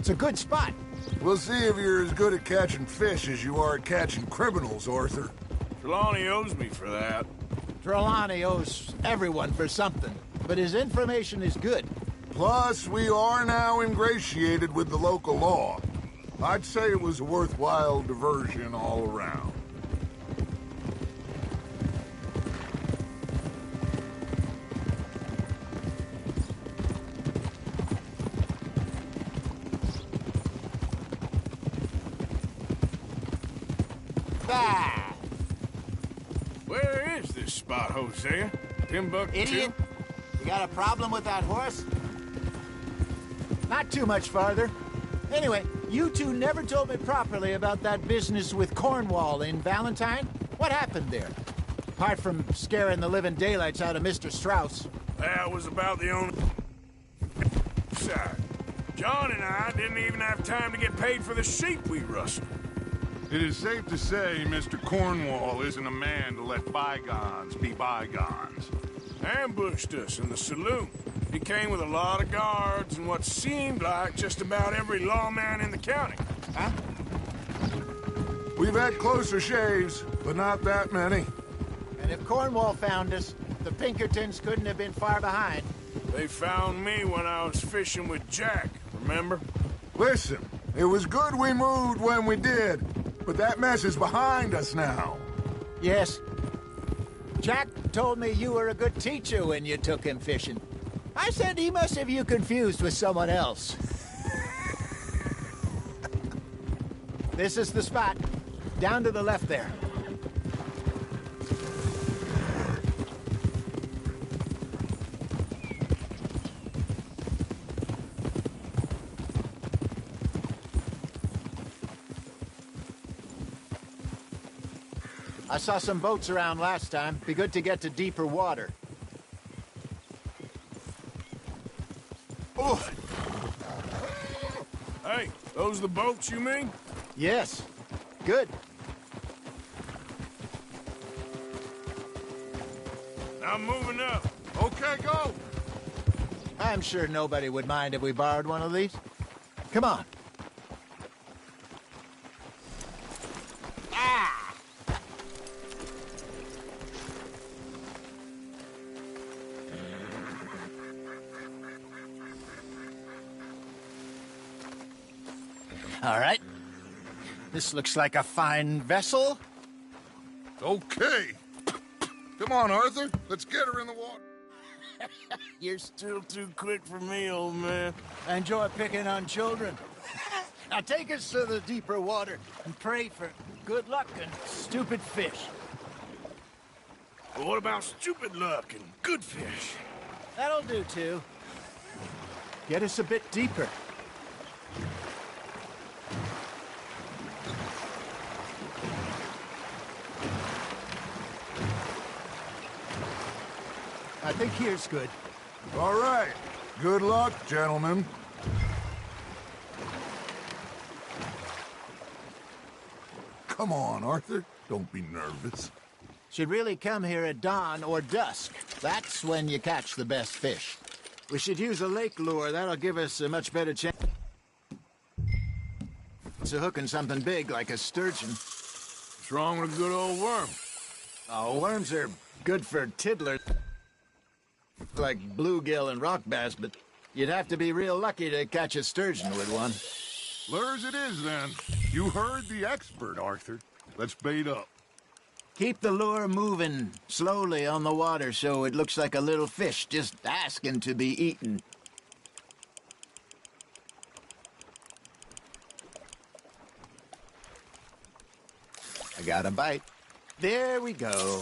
It's a good spot. We'll see if you're as good at catching fish as you are at catching criminals, Arthur. Trelawney owes me for that. Trelawney owes everyone for something, but his information is good. Plus, we are now ingratiated with the local law. I'd say it was a worthwhile diversion all around. Ah! Where is this spot, Hosea? Timbuktu? Idiot! You got a problem with that horse? Not too much farther. Anyway, you two never told me properly about that business with Cornwall in Valentine. What happened there? Apart from scaring the living daylights out of Mr. Strauss. That was about the only side. John and I didn't even have time to get paid for the sheep we rustled. It is safe to say Mr. Cornwall isn't a man to let bygones be bygones. Ambushed us in the saloon. He came with a lot of guards and what seemed like just about every lawman in the county. Huh? We've had closer shaves, but not that many. And if Cornwall found us, the Pinkertons couldn't have been far behind. They found me when I was fishing with Jack, remember? Listen, it was good we moved when we did, but that mess is behind us now. Yes. Jack told me you were a good teacher when you took him fishing. I said he must have you confused with someone else. This is the spot. Down to the left there. I saw some boats around last time. Be good to get to deeper water. Oh. Hey, those the boats you mean? Yes. Good. I'm moving up. Okay, go. I'm sure nobody would mind if we borrowed one of these. Come on. Ah! All right. This looks like a fine vessel. Okay. Come on, Arthur. Let's get her in the water. You're still too quick for me, old man. I enjoy picking on children. Now take us to the deeper water and pray for good luck and stupid fish. But what about stupid luck and good fish? That'll do, too. Get us a bit deeper. I think here's good. All right. Good luck, gentlemen. Come on, Arthur. Don't be nervous. Should really come here at dawn or dusk. That's when you catch the best fish. We should use a lake lure. That'll give us a much better chance of hooking something big like a sturgeon. What's wrong with a good old worm? Oh, worms are good for tiddlers, like bluegill and rock bass, but you'd have to be real lucky to catch a sturgeon with one. Lures it is, then. You heard the expert, Arthur. Let's bait up. Keep the lure moving slowly on the water so it looks like a little fish just asking to be eaten. I got a bite. There we go.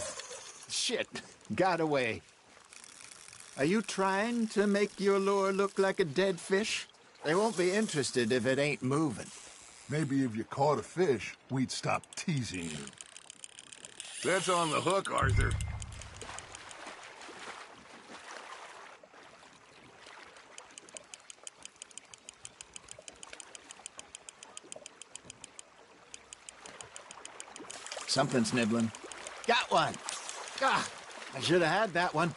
Shit, got away. Are you trying to make your lure look like a dead fish? They won't be interested if it ain't moving. Maybe if you caught a fish, we'd stop teasing you. That's on the hook, Arthur. Something's nibbling. Got one. Ah, I should have had that one.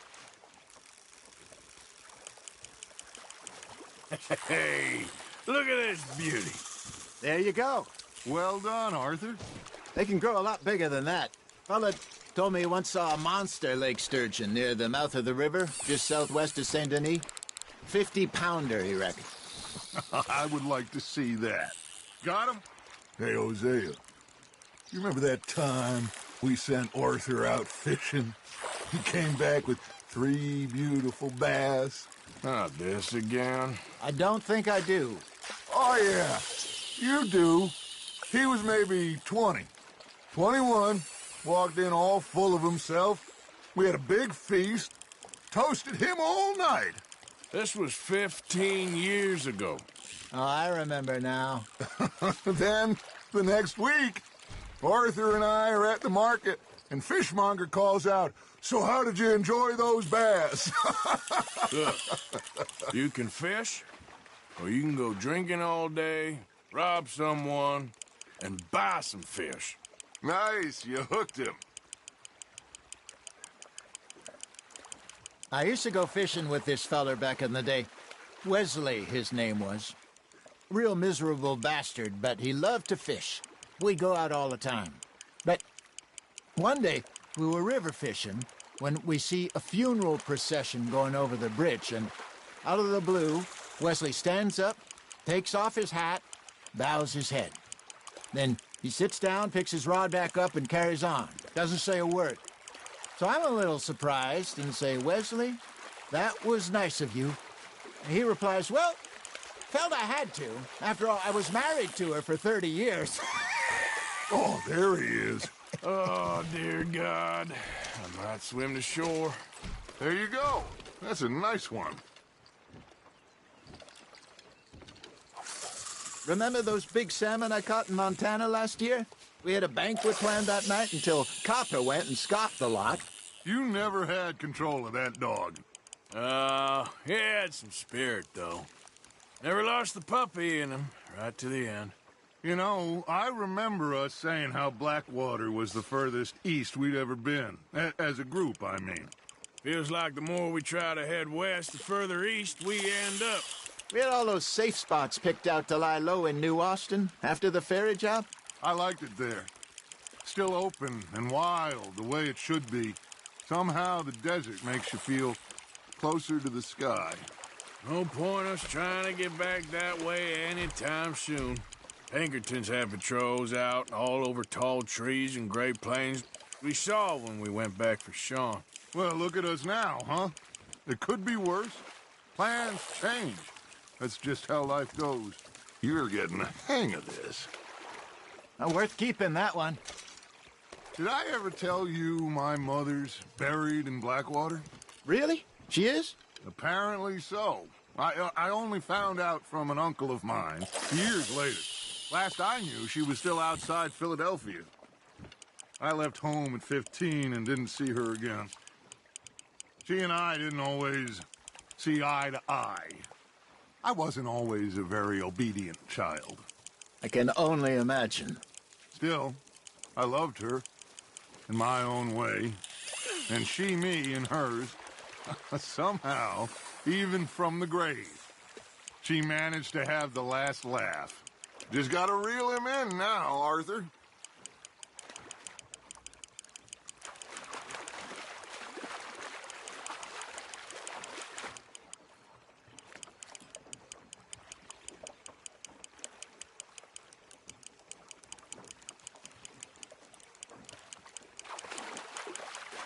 Hey, Look at this beauty. There you go. Well done, Arthur. They can grow a lot bigger than that. Fella told me he once saw a monster lake sturgeon near the mouth of the river, just southwest of Saint Denis. 50-pounder, he reckoned. I would like to see that. Got him? Hey, Hosea, you remember that time we sent Arthur out fishing? He came back with 3 beautiful bass. Not this again. I don't think I do. Oh, yeah, you do. He was maybe 20. 21, walked in all full of himself. We had a big feast, toasted him all night. This was 15 years ago. Oh, I remember now. Then, the next week, Arthur and I are at the market, and Fishmonger calls out, "So how did you enjoy those bass?" Look, you can fish, or you can go drinking all day, rob someone, and buy some fish. Nice, you hooked him. I used to go fishing with this feller back in the day. Wesley, his name was. Real miserable bastard, but he loved to fish. We'd go out all the time. But one day, we were river fishing when we see a funeral procession going over the bridge, and out of the blue, Wesley stands up, takes off his hat, bows his head. Then he sits down, picks his rod back up, and carries on. Doesn't say a word. So I'm a little surprised and say, "Wesley, that was nice of you." And he replies, "Well, felt I had to. After all, I was married to her for 30 years. Oh, there he is. Oh, dear God. I might swim to shore. There you go. That's a nice one. Remember those big salmon I caught in Montana last year? We had a banquet planned that night until Copper went and scoffed the lot. You never had control of that dog. He had some spirit, though. Never lost the puppy in him, right to the end. You know, I remember us saying how Blackwater was the furthest east we'd ever been. As a group, I mean. Feels like the more we try to head west, the further east we end up. We had all those safe spots picked out to lie low in New Austin after the ferry job. I liked it there. Still open and wild, the way it should be. Somehow the desert makes you feel closer to the sky. No point us trying to get back that way anytime soon. Pinkertons had patrols out all over tall trees and Great Plains. We saw when we went back for Sean. Well, look at us now, huh? It could be worse. Plans change. That's just how life goes. You're getting the hang of this. Worth keeping, that one. Did I ever tell you my mother's buried in Blackwater? Really? She is? Apparently so. I only found out from an uncle of mine years later. Last I knew, she was still outside Philadelphia. I left home at 15 and didn't see her again. She and I didn't always see eye to eye. I wasn't always a very obedient child. I can only imagine. Still, I loved her in my own way, and she me in hers. Somehow, even from the grave, she managed to have the last laugh. Just gotta reel him in now, Arthur.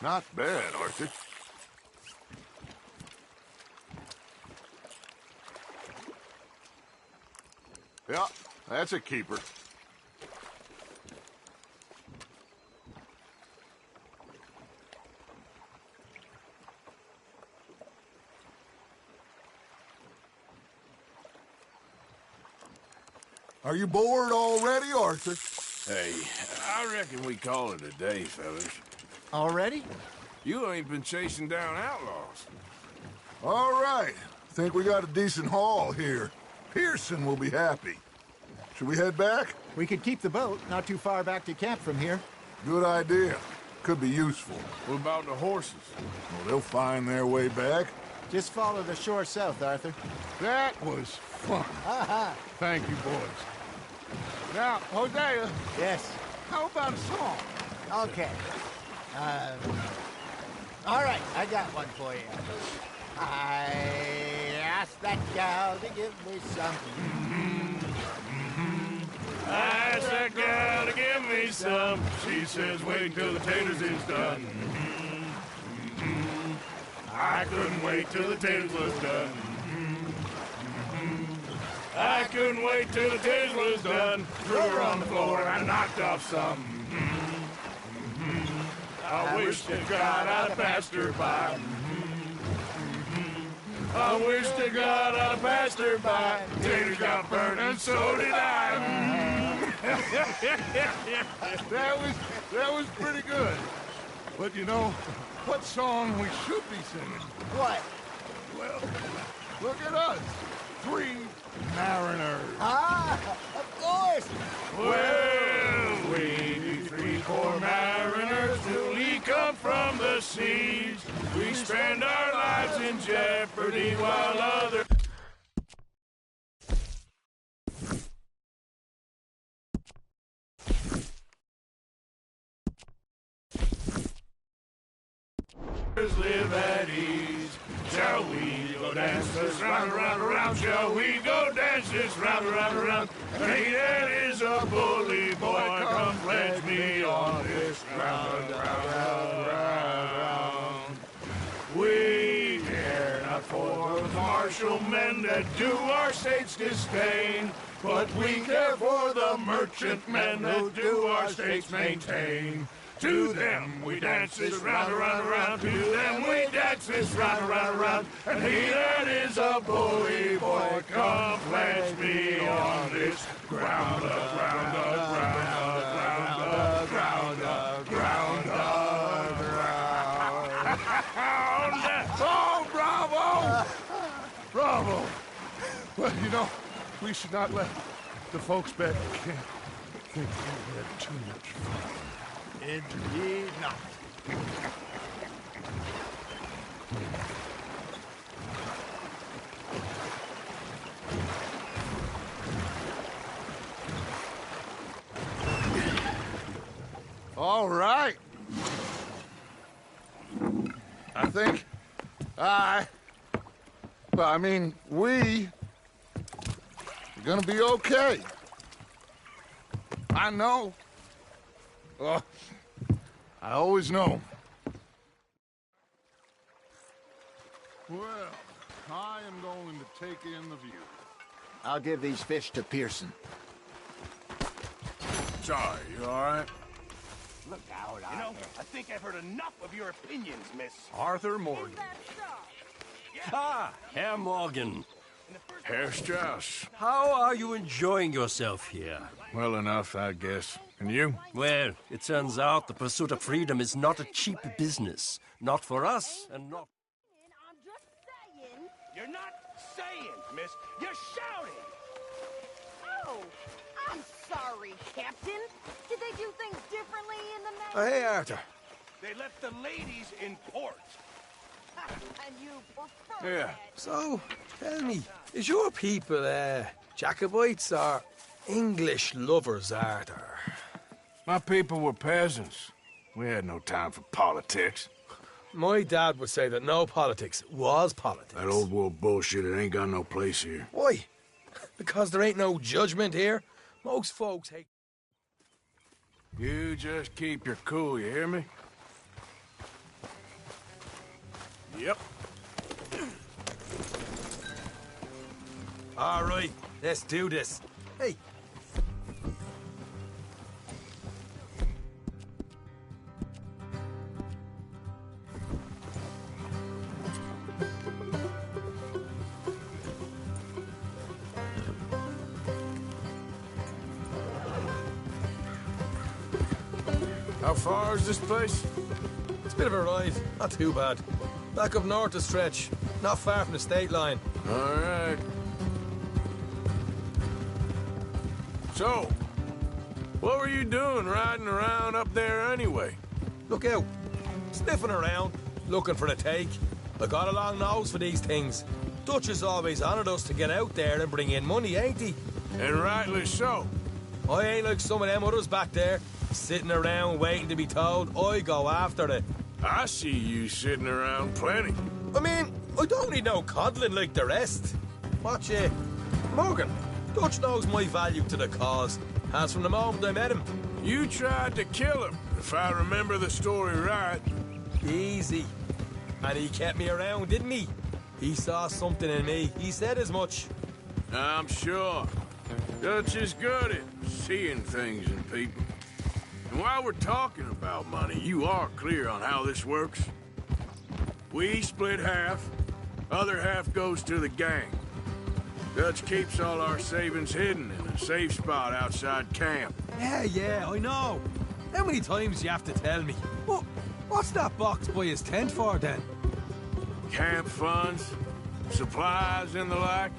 Not bad, Arthur. Yeah, that's a keeper. Are you bored already, Arthur? Hey, I reckon we call it a day, fellas. Already? You ain't been chasing down outlaws. All right. Think we got a decent haul here. Pearson will be happy. Should we head back? We could keep the boat, not too far back to camp from here. Good idea. Could be useful. What about the horses? Well, they'll find their way back. Just follow the shore south, Arthur. That was fun. Thank you, boys. Now, Hosea, Yes. how about a song? Okay. All right, I got one for you. I asked that gal to give me some. I asked that gal to give me some. She says, wait till the taters is done. I couldn't wait till the taters was done. I couldn't wait till the taters was done. Threw her on the floor and knocked off some. I wish to God I'd passed her by. I wish to God I'd passed her by. Taters got burned and so did I. That was pretty good. But you know, what song we should be singing? What? Well, look at us. 3 mariners. Of course! Well, we 3 poor mariners newly come from the seas. We spend our lives in jeopardy while others... live at ease. Shall we go dance this round, around, around? Shall we go dance this round, around, around? Hey, that is a bully boy. Come pledge me on this round, round, round. We care not for the martial men that do our state's disdain, but we care for the merchant men that do our states maintain. To them we dance this round, around, around. To them we dance this round, around, around. And he that is a bully boy, come pledge me on this ground, ground, ground, ground, ground, ground, ground. Oh, bravo! Bravo! Well, you know, we should not let the folks back camp think we had too much fun. Indeed not. All right. I think we're gonna be okay. I know. I always know. Well, I am going to take in the view. I'll give these fish to Pearson. Sorry, you all right? Look out, You know, I think I've heard enough of your opinions, Miss. Arthur Morgan. Ah, Herr Morgan. Herr Strauss. How are you enjoying yourself here? Well enough, I guess. And you? Well, it turns out the pursuit of freedom is not a cheap business. Not for us, and not... I'm just saying. You're not saying, Miss. You're shouting. Oh, I'm sorry, Captain. Did they do things differently in the Navy? Hey, Arthur. They left the ladies in port. And you prefer Yeah. that. So, tell me, is your people, Jacobites or English lovers, Arthur? My people were peasants. We had no time for politics. My dad would say that no politics was politics. That old world bullshit, it ain't got no place here. Why? Because there ain't no judgment here. Most folks hate... You just keep your cool, you hear me? Yep. All right, let's do this. Hey. How far is this place? It's a bit of a ride, not too bad. Back up north a stretch, not far from the state line. All right. So, what were you doing riding around up there anyway? Look out. Sniffing around, looking for a take. I got a long nose for these things. Dutch has always honoured us to get out there and bring in money, ain't he? And rightly so. I ain't like some of them others back there, sitting around waiting to be told I go after it. I see you sitting around plenty. I mean, I don't need no coddling like the rest. Watch it. Morgan, Dutch knows my value to the cause, as from the moment I met him. You tried to kill him, if I remember the story right. Easy. And he kept me around, didn't he? He saw something in me. He said as much. I'm sure. Dutch is good at seeing things in people. And while we're talking about money, you are clear on how this works? We split half, other half goes to the gang. Dutch keeps all our savings hidden in a safe spot outside camp. Yeah, I know. How many times do you have to tell me? What's that box by his tent for, then? Camp funds, supplies, and the like.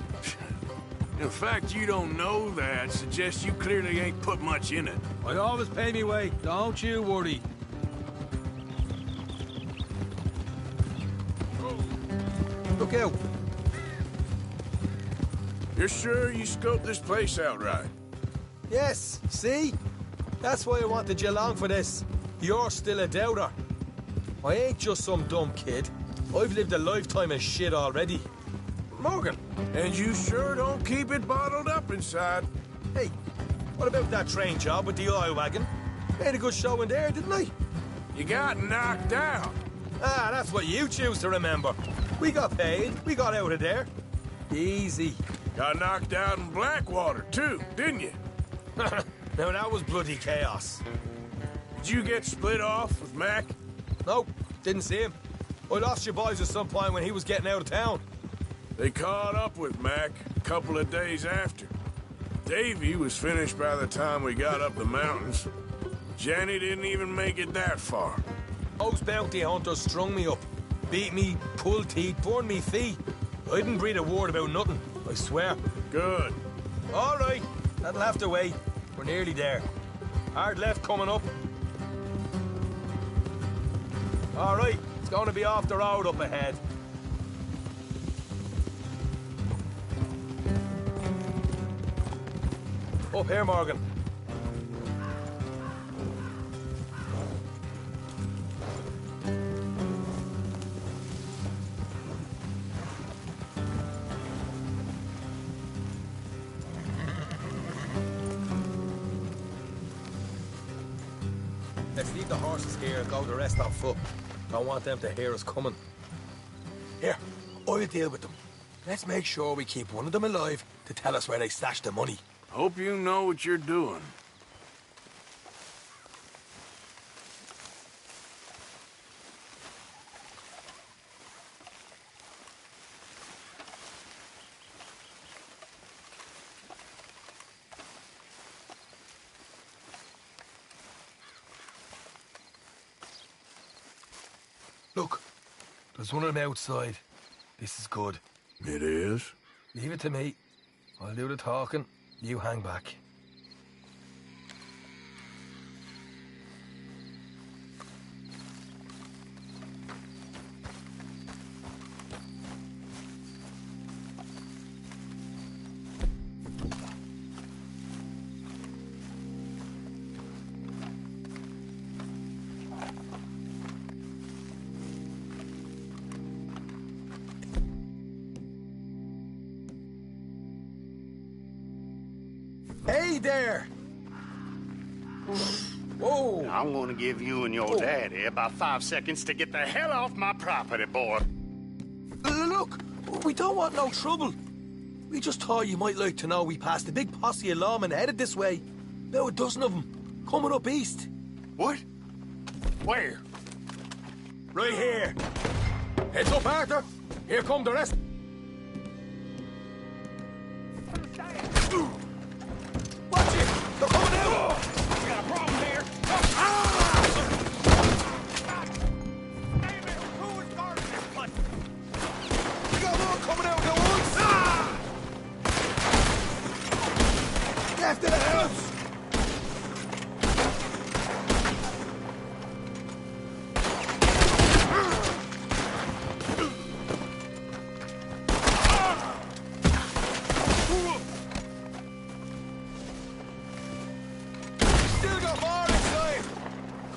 The fact you don't know that suggests you clearly ain't put much in it. I always pay me way, don't you worry. Look out. You're sure you scoped this place out right? Yes, see? That's why I wanted you along for this. You're still a doubter. I ain't just some dumb kid. I've lived a lifetime of shit already. Morgan. And you sure don't keep it bottled up inside. Hey, what about that train job with the oil wagon? Made a good show in there, didn't I? You got knocked out. Ah, that's what you choose to remember. We got paid. We got out of there. Easy. Got knocked out in Blackwater, too, didn't you? Now, that was bloody chaos. Did you get split off with Mac? Nope, didn't see him. I lost your boys at some point when he was getting out of town. They caught up with Mac a couple of days after. Davy was finished by the time we got up the mountains. Jenny didn't even make it that far. Those bounty hunters strung me up. Beat me, pulled teeth, burned me feet. I didn't breathe a word about nothing, I swear. Good. All right, that'll have to wait. We're nearly there. Hard left coming up. All right, it's going to be off the road up ahead. Up here, Morgan. Let's leave the horses here and go the rest on foot. Don't want them to hear us coming. Here, I'll deal with them. Let's make sure we keep one of them alive to tell us where they stashed the money. Hope you know what you're doing. Look, there's one of them outside. This is good. It is? Leave it to me. I'll do the talking. You hang back. Hey there! Whoa! I'm gonna give you and your daddy about 5 seconds to get the hell off my property, boy. Look, we don't want no trouble. We just thought you might like to know we passed a big posse of lawmen headed this way. About a dozen of them, coming up east. What? Where? Right here. Heads up, Arthur. Here come the rest. Watch it! They're coming out! We got a problem here. Who is guarding this place? We got more coming out at once! Left of the house!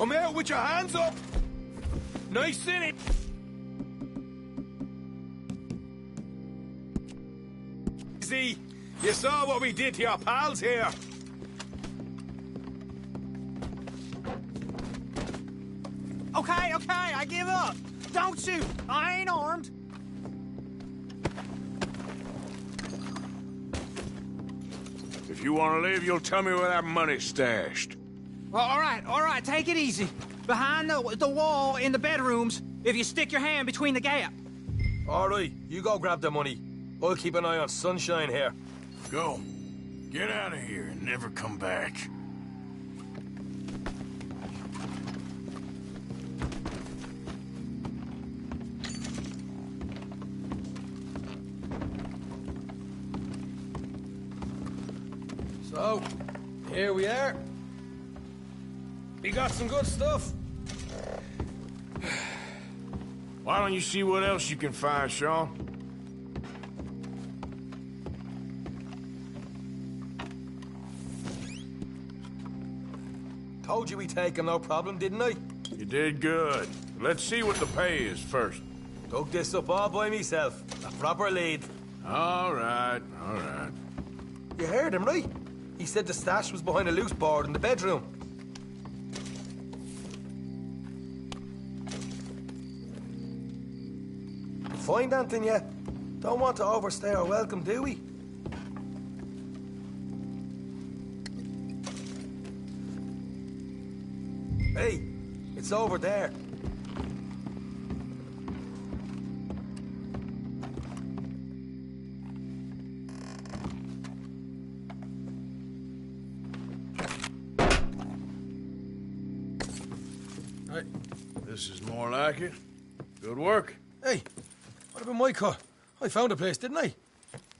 Come out with your hands up! Nice in it! Easy! You saw what we did to your pals here! Okay, I give up. Don't shoot. I ain't armed. If you want to leave, you'll tell me where that money's stashed. Well, all right, take it easy. Behind the wall in the bedrooms, if you stick your hand between the gap. All right, you go grab the money. I'll keep an eye on Sunshine here. Go. Get out of here and never come back. So, here we are. We got some good stuff. Why don't you see what else you can find, Sean? Told you we'd take him, no problem, didn't I? You did good. Let's see what the pay is first. Dug this up all by myself. A proper lead. All right, all right. You heard him, right? He said the stash was behind a loose board in the bedroom. Find anything yet? Don't want to overstay our welcome, do we? Hey, it's over there. Right. This is more like it. Good work. Hey, what about my car? I found a place, didn't I?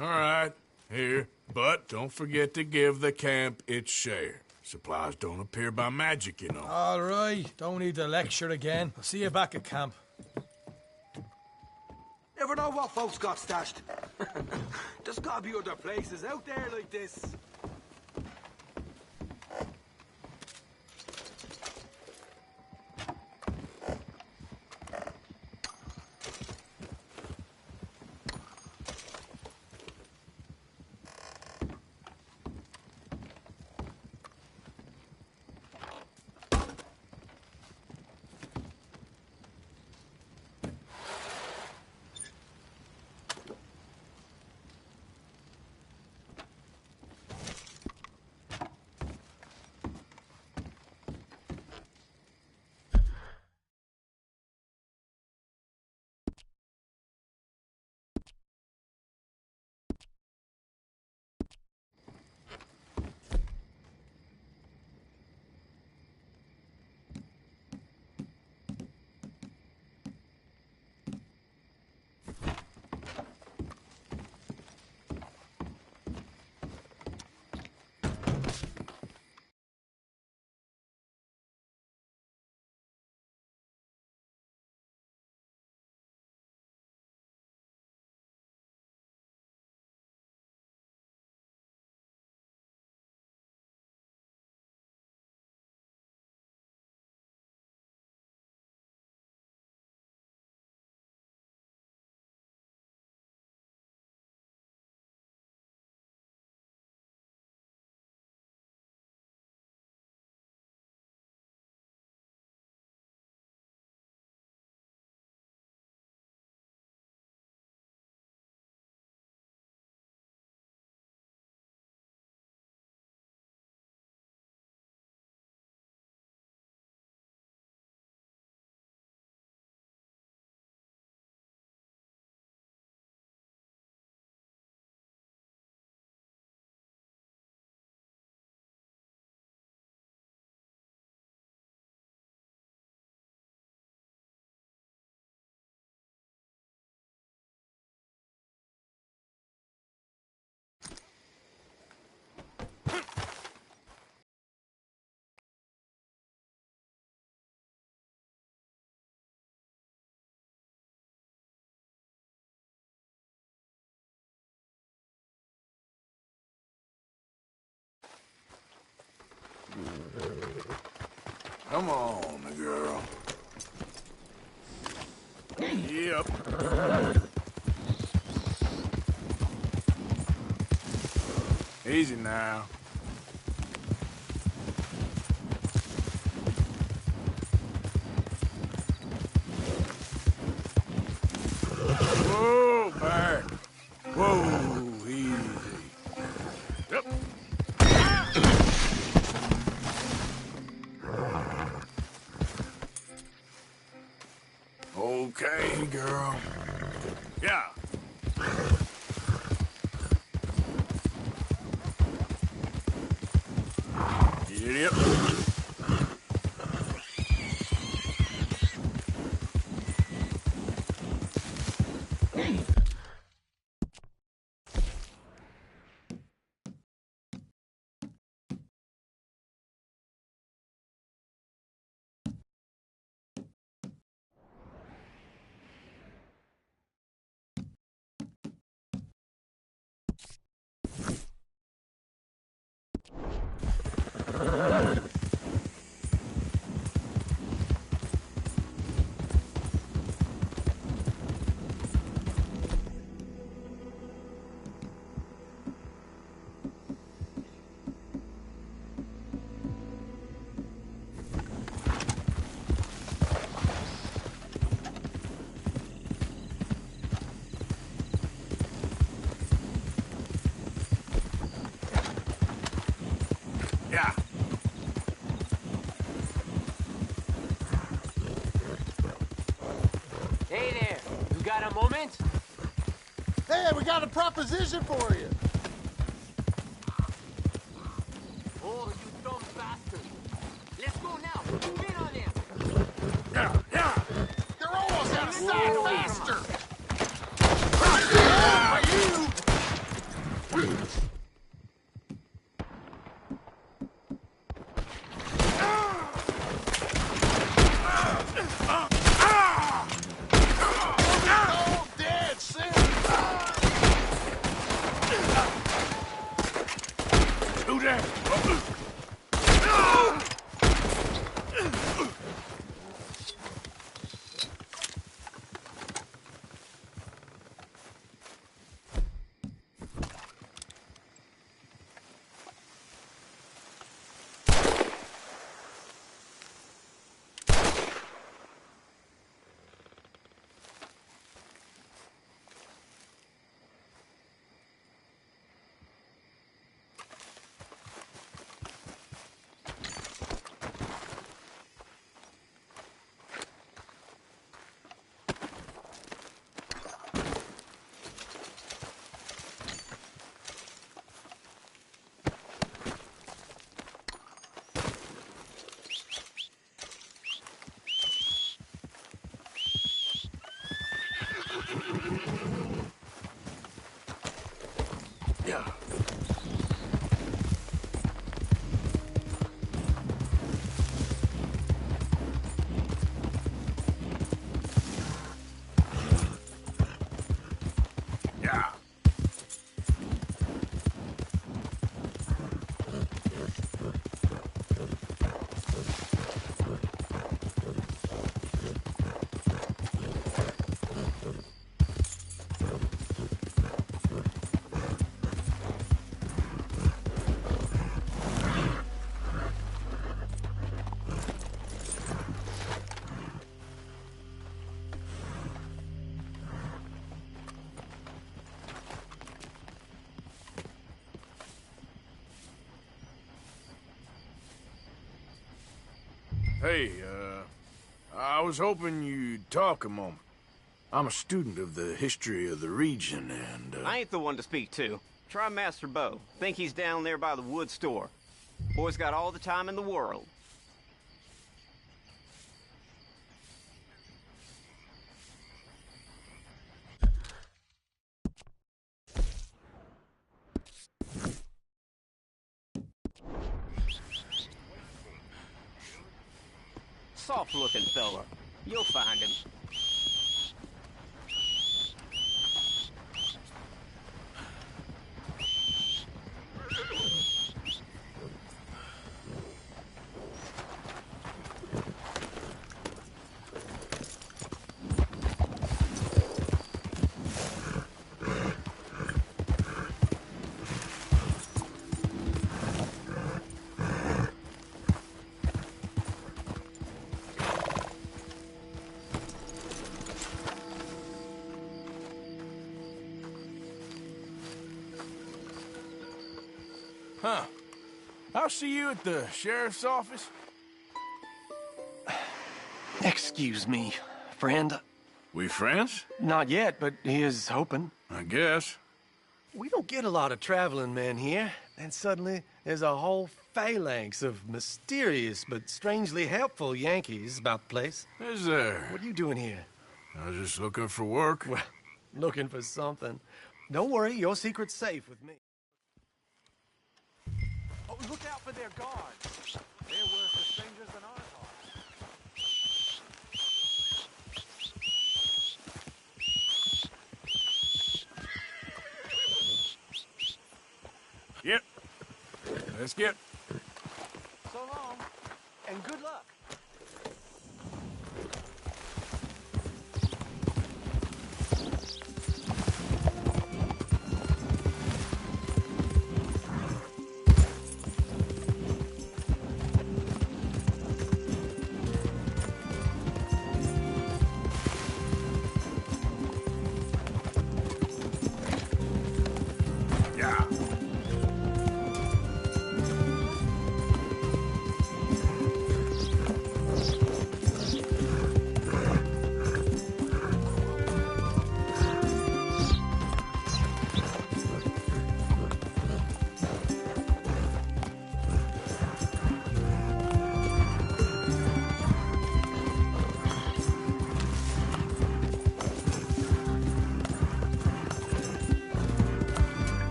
All right, here. But don't forget to give the camp its share. Supplies don't appear by magic, you know. All right, don't need the lecture again. I'll see you back at camp. Never know what folks got stashed. There's gotta be other places out there like this. Come on, girl. Yep. Easy now. Whoa, back. Whoa, easy. Yep. Okay, girl. Yeah. Yep. Yeah. Hey there, you got a moment? Hey, we got a proposition for you. Oh, you dumb bastard. Let's go now. Get on him. Yeah, yeah. They're almost outside faster. Who that? Yeah. Yeah. Hey, I was hoping you'd talk a moment. I'm a student of the history of the region, and, I ain't the one to speak to. Try Master Bo. Think he's down there by the wood store. Boy's got all the time in the world. Soft-looking fella. You'll find him. Huh. I'll see you at the sheriff's office. Excuse me, friend. We friends? Not yet, but he is hoping. I guess. We don't get a lot of traveling men here, and suddenly there's a whole phalanx of mysterious but strangely helpful Yankees about the place. Is there? What are you doing here? I was just looking for work. Well, looking for something. Don't worry, your secret's safe with me. Oh, look out for their guards. They're worse for strangers than ours are. Yep. Let's get. So long, and good luck.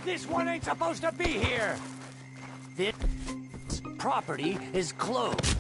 This one ain't supposed to be here! This property is closed.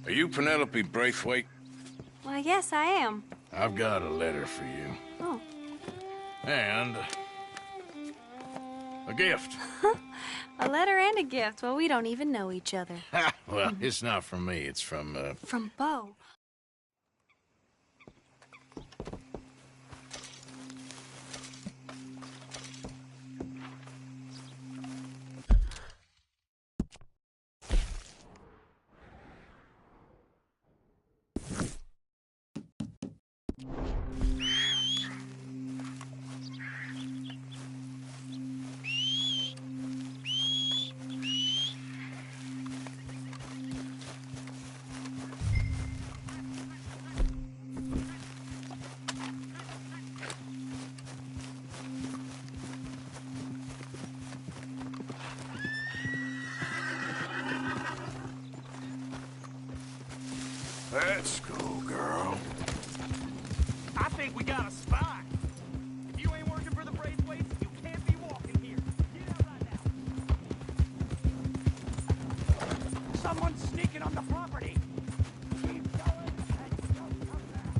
Are you Penelope Braithwaite? Why, yes, I am. I've got a letter for you. Oh. And a gift. A letter and a gift. Well, we don't even know each other. Well, it's not from me. It's from, From Bo. Let's go, girl. I think we got a spy. If you ain't working for the Braithwaites, you can't be walking here. Get out right now. Someone's sneaking on the property. Keep going and don't come back.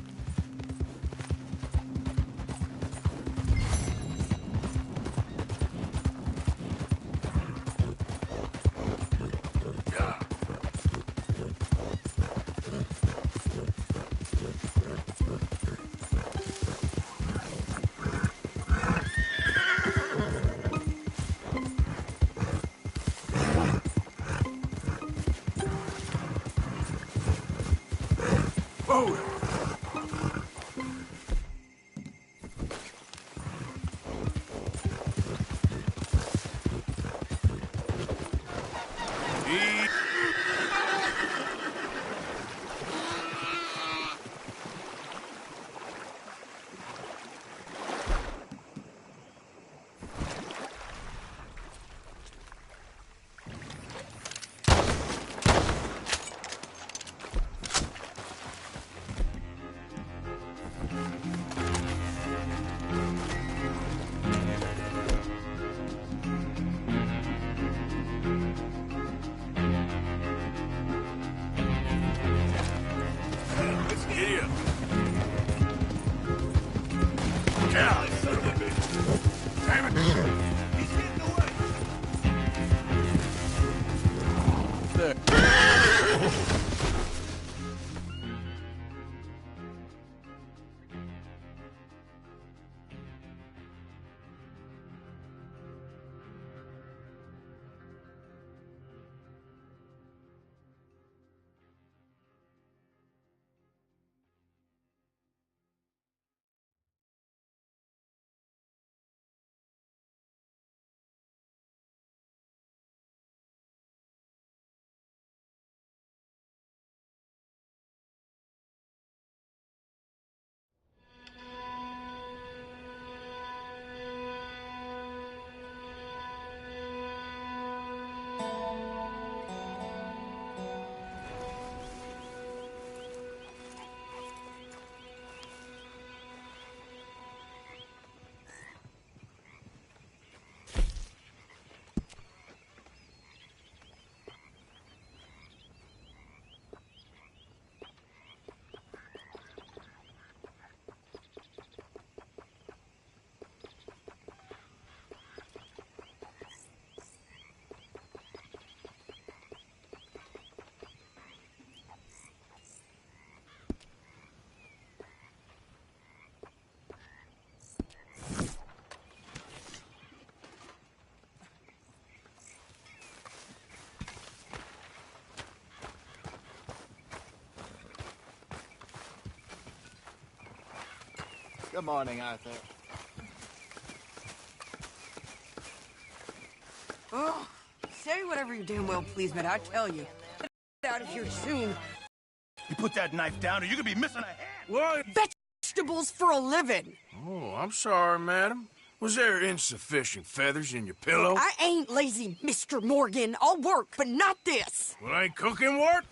Good morning, Arthur. Oh, say whatever you damn well please, but I tell you, get out of here soon. You put that knife down or you're gonna be missing a hand. What? Vegetables for a living. Oh, I'm sorry, madam. Was there insufficient feathers in your pillow? I ain't lazy, Mr. Morgan. I'll work, but not this. Well, ain't cooking work?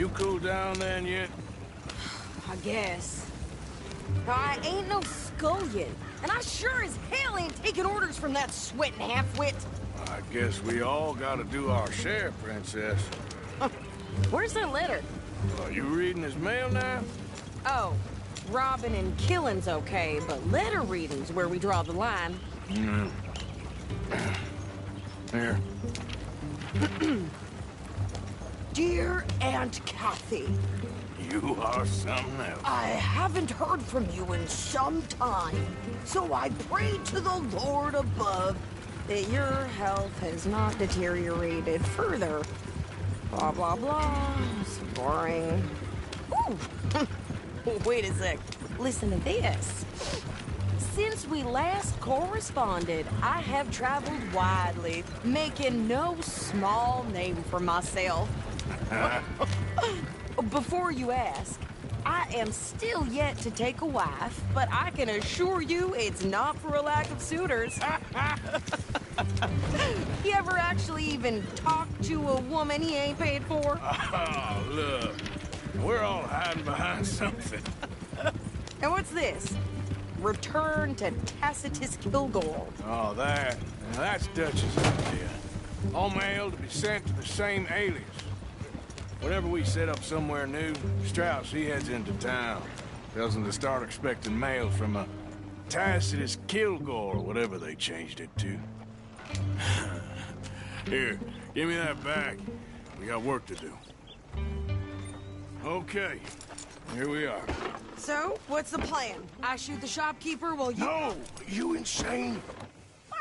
You cooled down then yet? I guess. I ain't no scullion, and I sure as hell ain't taking orders from that sweating half-wit. I guess we all gotta do our share, Princess. Where's that letter? Are you reading his mail now? Oh, robbing and killing's okay, but letter reading's where we draw the line. Here. Dear Aunt Kathy, You are something else. I haven't heard from you in some time, so I pray to the Lord above that your health has not deteriorated further. Blah, blah, blah. It's boring. Ooh! Wait a sec. Listen to this. Since we last corresponded, I have traveled widely, making no small name for myself. Before you ask, I am still yet to take a wife, but I can assure you it's not for a lack of suitors. You ever actually even talk to a woman he ain't paid for? Oh, look. We're all hiding behind something. And what's this? Return to Tacitus Kilgore. Oh, that. Now, that's Dutch's idea. All mail to be sent to the same alias. Whenever we set up somewhere new, Strauss, he heads into town. Tells them to start expecting mail from a Tacitus Kilgore, or whatever they changed it to. Here, give me that back. We got work to do. Okay, here we are. So, what's the plan? I shoot the shopkeeper while you... No! You insane?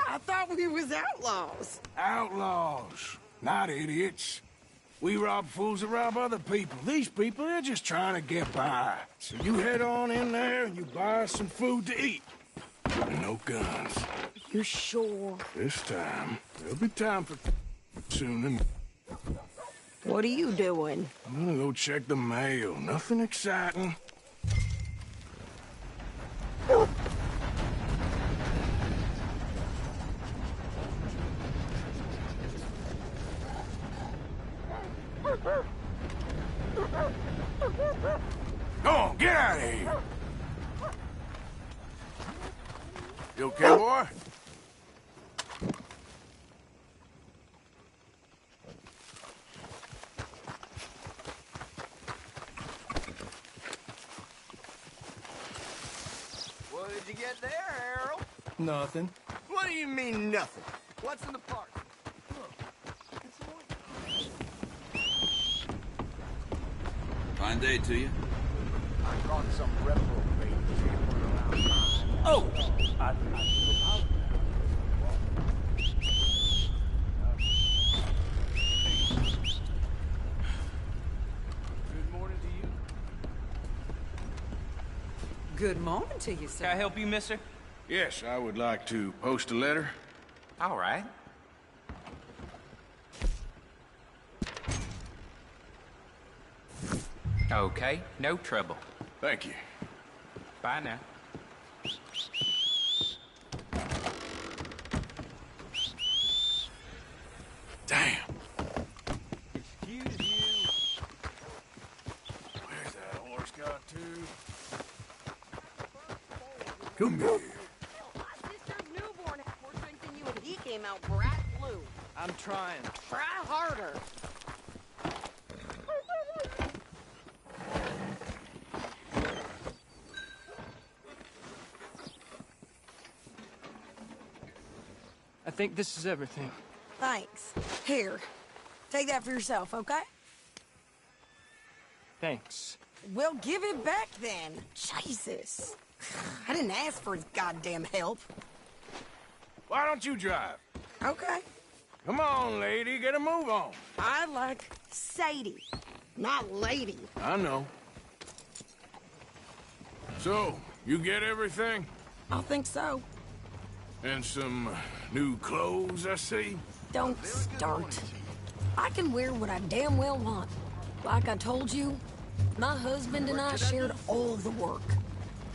I thought we was outlaws. Outlaws, not idiots. We rob fools that rob other people. These people, they're just trying to get by. So you head on in there and you buy us some food to eat. And no guns. You sure? This time, there'll be time for soon. And What are you doing? I'm gonna go check the mail. Nothing exciting. Come on, get out of here! You okay, boy? What did you get there, Harold? Nothing. What do you mean, nothing? What's in the park? Fine day to you. I brought some reprobate around mine. Oh! Good morning to you. Good morning to you, sir. Can I help you, mister? Yes, I would like to post a letter. All right. Okay, no trouble. Thank you. Bye now. Damn. Excuse you. Where's that horse got to? Come here. My sister's newborn had more strength than you, and he came out bright blue. I'm trying. Try harder. I think this is everything. Thanks. Here, take that for yourself, okay? Thanks. Well, give it back then. Jesus. I didn't ask for his goddamn help. Why don't you drive? Okay. Come on, lady, get a move on. I like Sadie, not lady. I know. So, you get everything? I think so. And some new clothes, I see? Don't start. I can wear what I damn well want. Like I told you, my husband and I shared all the work.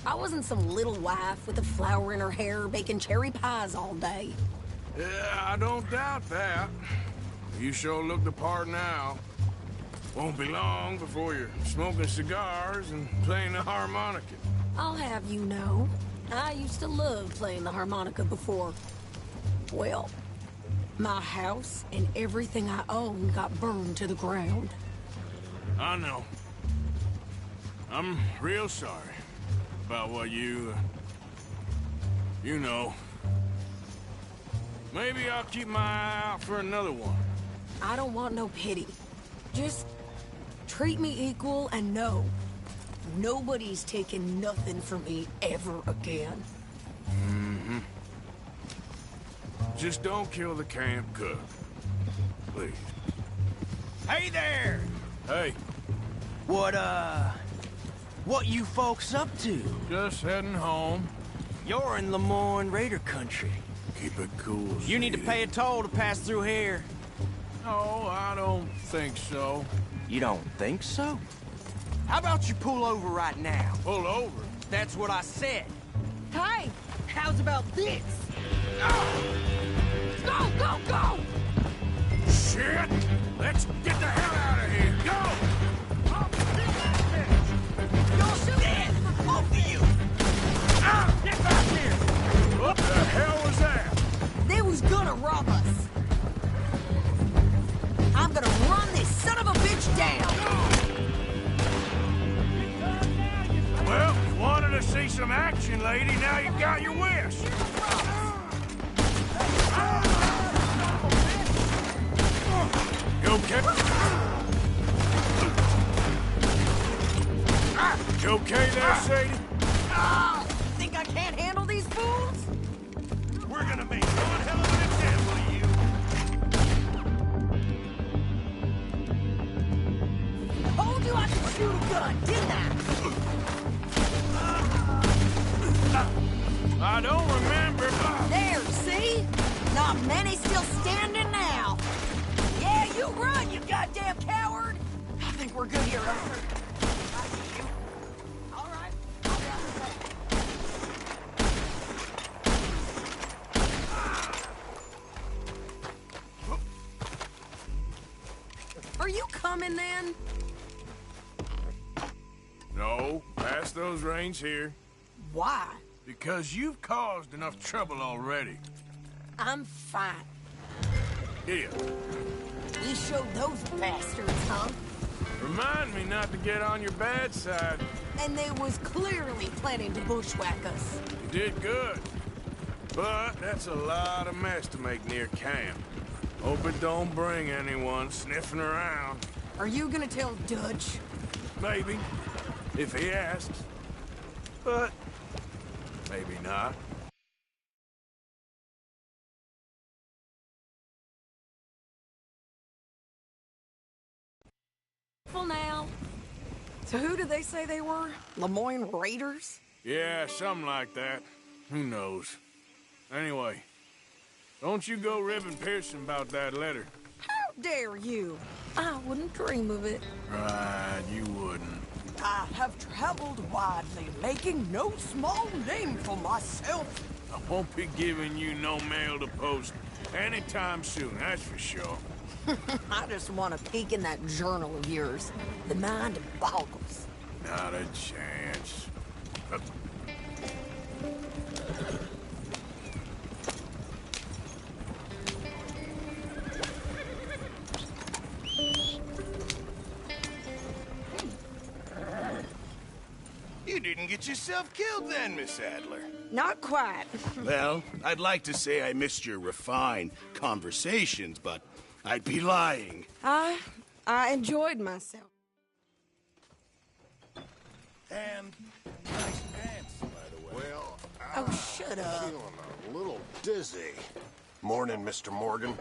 I wasn't some little wife with a flower in her hair baking cherry pies all day. Yeah, I don't doubt that. You sure look the part now. Won't be long before you're smoking cigars and playing the harmonica. I'll have you know, I used to love playing the harmonica before. Well, my house and everything I own got burned to the ground. I know. I'm real sorry about what you know. Maybe I'll keep my eye out for another one. I don't want no pity. Just treat me equal and know nobody's taking nothing from me ever again. Mm-hmm. Just don't kill the camp cook. Please. Hey there! Hey. What you folks up to? Just heading home. You're in Lemoyne Raider country. Keep it cool, You need to pay a toll to pass through here. No, I don't think so. You don't think so? How about you pull over right now? Pull over? That's what I said. Hey, how's about this? Go, go, go! Shit! Let's get the hell out of here! Go! You'll shoot it for both of you! Get back here! What the hell was that? They was gonna rob us. I'm gonna run this son of a bitch down. Well, you wanted to see some action, lady. Now you've got your wish. You okay? You okay there, Sadie? Think I can't handle these fools? We're gonna make one hell of an example of you. Told you I could shoot a gun, didn't I? I don't remember. There, see? Not many still standing now. Yeah, you run, you goddamn coward! I think we're good here, Arthur. I see you. All right, I'll be on the back. Are you coming then? No, pass those reins here. Why? Because you've caused enough trouble already. I'm fine. Here. We showed those bastards, huh? Remind me not to get on your bad side. And they was clearly planning to bushwhack us. You did good. But that's a lot of mess to make near camp. Hope it don't bring anyone sniffing around. Are you gonna tell Dutch? Maybe, if he asks. But maybe not. Well, now. So who did they say they were? Lemoyne Raiders? Yeah, something like that. Who knows? Anyway, don't you go ribbing Pearson about that letter. How dare you? I wouldn't dream of it. Right, you wouldn't. I have traveled widely, making no small name for myself. I won't be giving you no mail to post anytime soon, that's for sure. I just want to peek in that journal of yours. The mind boggles. Not a chance. You didn't get yourself killed then, Miss Adler. Not quite. Well, I'd like to say I missed your refined conversations, but I'd be lying. I enjoyed myself. And nice pants, by the way. Well, Oh, shut up. feeling a little dizzy. Morning, Mr. Morgan.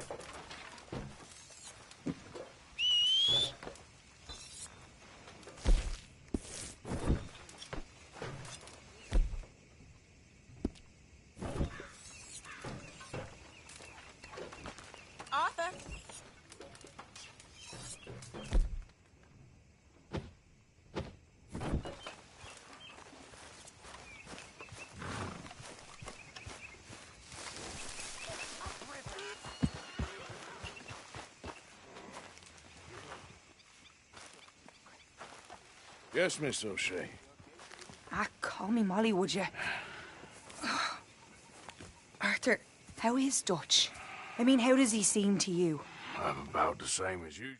Arthur. Yes, Miss O'Shea. Call me Molly, would you? Arthur, how is Dutch? I mean, how does he seem to you? I'm about the same as you.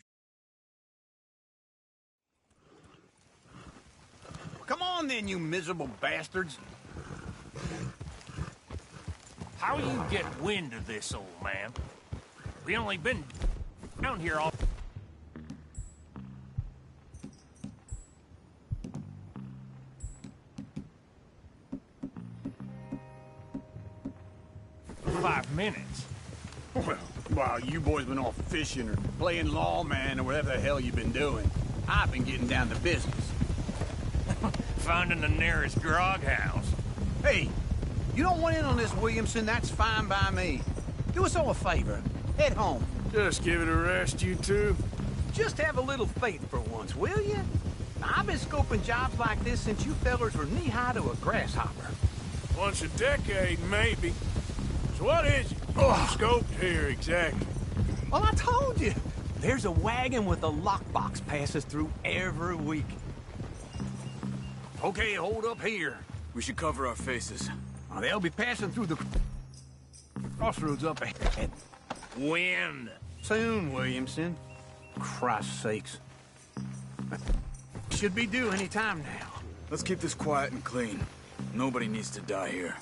Come on then, you miserable bastards. How you get wind of this, old man? We only been down here all... ...5 minutes. Well, while you boys been off fishing or playing lawman or whatever the hell you've been doing, I've been getting down to business. Finding the nearest grog house. Hey, you don't want in on this, Williamson, that's fine by me. Do us all a favor. Head home. Just give it a rest, you two. Just have a little faith for once, will you? I've been scoping jobs like this since you fellers were knee-high to a grasshopper. Once a decade, maybe. So what is it? Scoped here, exactly. Well, I told you. There's a wagon with a lockbox passes through every week. Okay, hold up here. We should cover our faces. They'll be passing through the crossroads up ahead. When? Soon, Williamson. Christ's sakes. Should be due any time now. Let's keep this quiet and clean. Nobody needs to die here.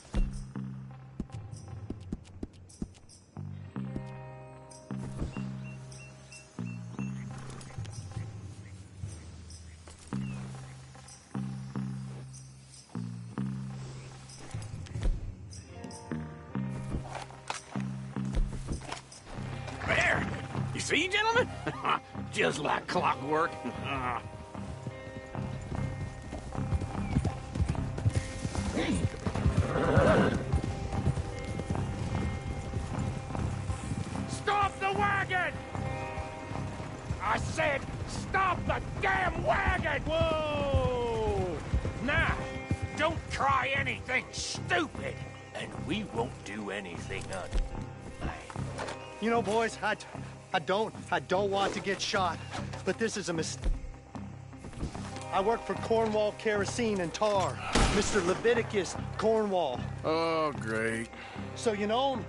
See, gentlemen? Just like clockwork. Stop the wagon! I said, stop the damn wagon! Whoa! Now, don't try anything stupid, and we won't do anything You know, boys, I don't want to get shot, but this is a mistake. I work for Cornwall Kerosene and Tar, Mr. Leviticus Cornwall. Oh, great. So you know him?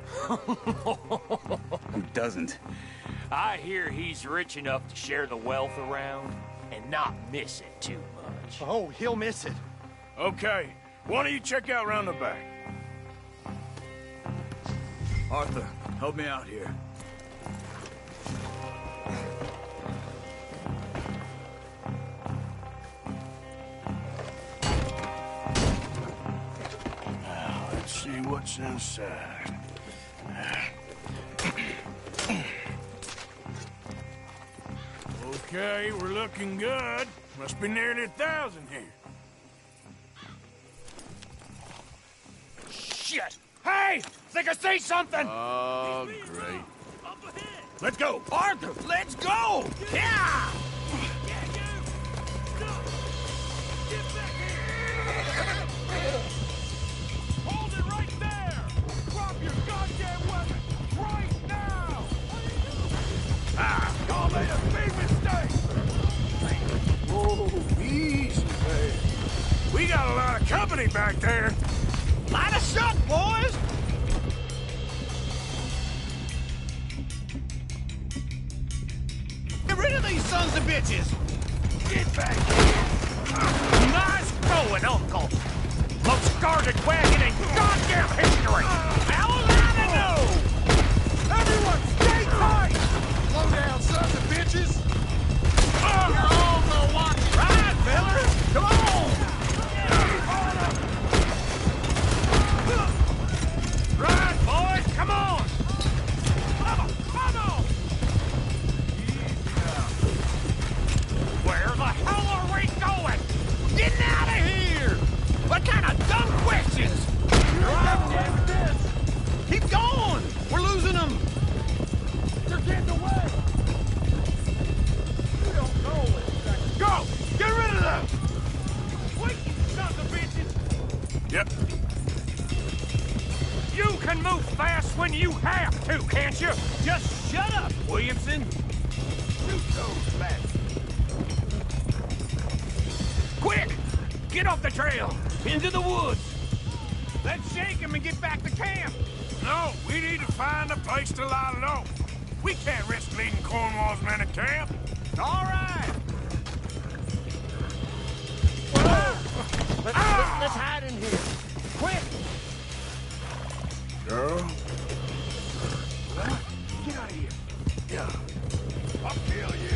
Who doesn't? I hear he's rich enough to share the wealth around and not miss it too much. Oh, he'll miss it. Okay, why don't you check out round the back? Arthur, help me out here. Let's see what's inside. Okay, we're looking good. Must be nearly 1,000 here. Shit! Hey! Think I see something! Oh, great. Let's go! Arthur, let's go! Yeah! Hold it right there! Drop your goddamn weapon! Right now! Y'all made a big mistake! Whoa, easy, baby. We got a lot of company back there. Light us up, boys! Get rid of these sons of bitches! Get back here! Nice going, Uncle! Most guarded wagon in goddamn history! How was I to know? Everyone, stay tight! Slow down, sons of bitches! You're all gonna watch it! Right, fellas! Come on! Right, boys, come on! Come on! Where the hell are we going? Getting out of here! What kind of dumb questions? Keep going! We're losing them! They're getting away! You don't know it. Go! Get rid of them! Wait, you sons of bitches! Yep. You can move fast when you have to, can't you? Just shut up, Williamson. Shoot those bastards. Quick! Get off the trail! Into the woods! Let's shake him and get back to camp! No, we need to find a place to lie low. We can't risk leading Cornwall's men to camp. All right! Let's hide in here. Quick! Girl? Get out of here. Yeah. I'll kill you.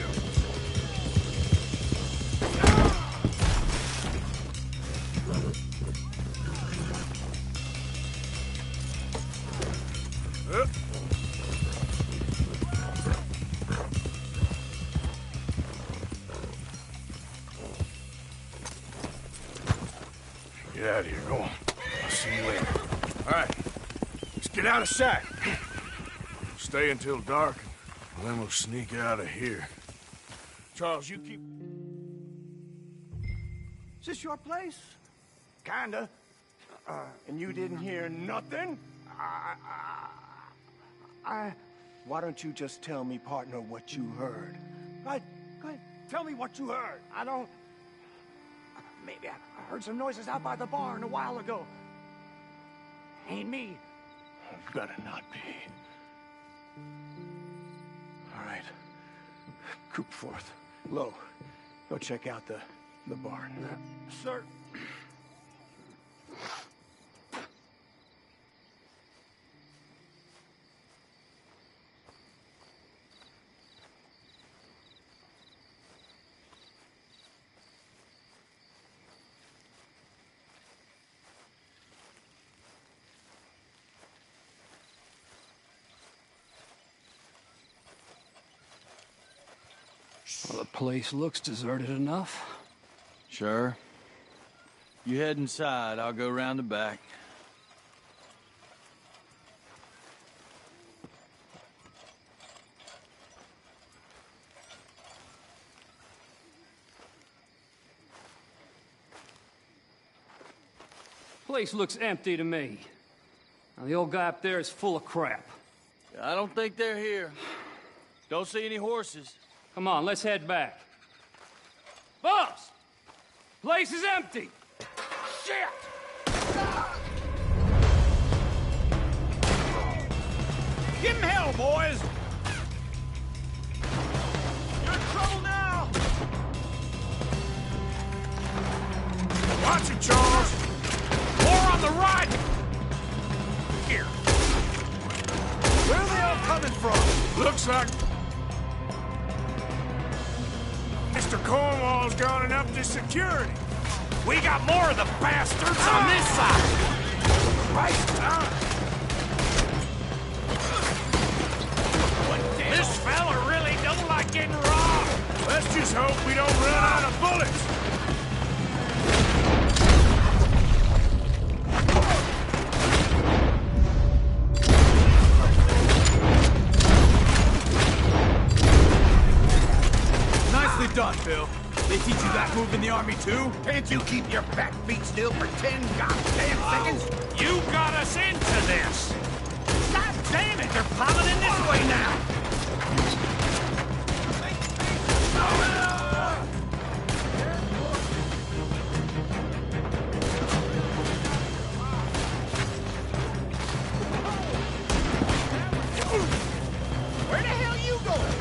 Get out of here. Go on. I'll see you later. All right. Let's get out of sight. Stay until dark, and then we'll sneak out of here. Charles, you keep... Is this your place? Kinda. And you didn't hear nothing? Why don't you just tell me, partner, what you heard? Go ahead. Tell me what you heard. I don't... Maybe I heard some noises out by the barn a while ago. Ain't me. Better not be. All right. Coopforth. Low. Go check out the barn. Sir. Well, the place looks deserted enough. Sure. You head inside, I'll go round the back. Place looks empty to me. Now, the old guy up there is full of crap. I don't think they're here. Don't see any horses. Come on, let's head back. Boss! Place is empty! Shit! Give him hell, boys! You're in trouble now! Watch it, Charles! More on the right! Here. Where are they all coming from? Looks like... Mr. Cornwall's gone and upped his security. We got more of the bastards on this side! Right! This fella really don't like getting robbed! Let's just hope we don't run out of bullets. Nicely done, Bill. They teach you that move in the army, too? Can't you keep your back feet still for 10 goddamn seconds? You got us into this! God damn it, they're piling in this way now! Where the hell you going?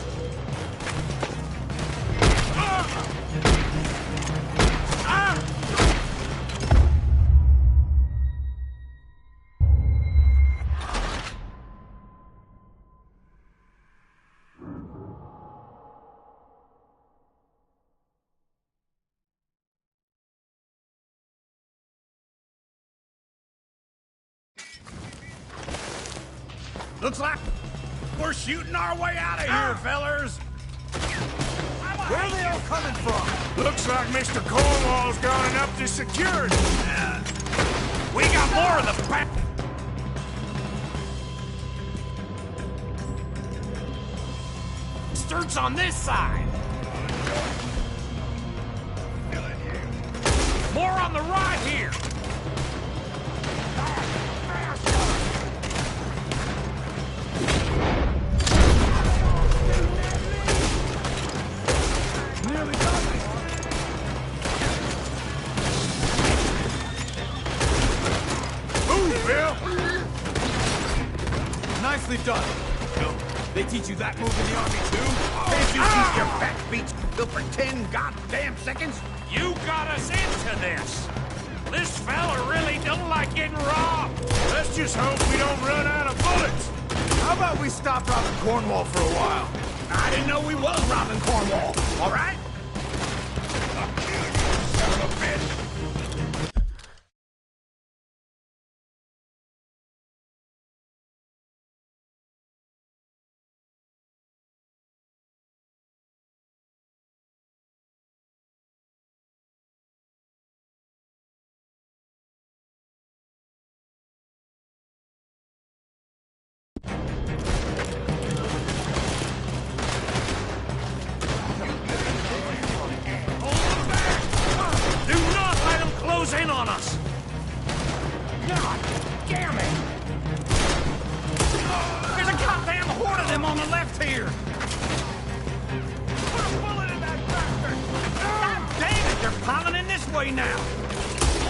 Looks like we're shooting our way out of here, fellers! Where are they all coming from? Looks like Mr. Cornwall's gone and upped his security. We got more of the bastards on this side! More on the right here! Nearly got me. Uncle. They teach you that move in the army, too? Can't you keep your back feet still for 10 goddamn seconds? You got us into this. This fella really don't like getting robbed. Let's just hope we don't run out of bullets. How about we stop robbing Cornwall for a while? I didn't know we was robbing Cornwall, all right? Son of a bitch. In on us! God damn it! There's a goddamn horde of them on the left here! Put a bullet in that bastard! God damn it! They're piling in this way now!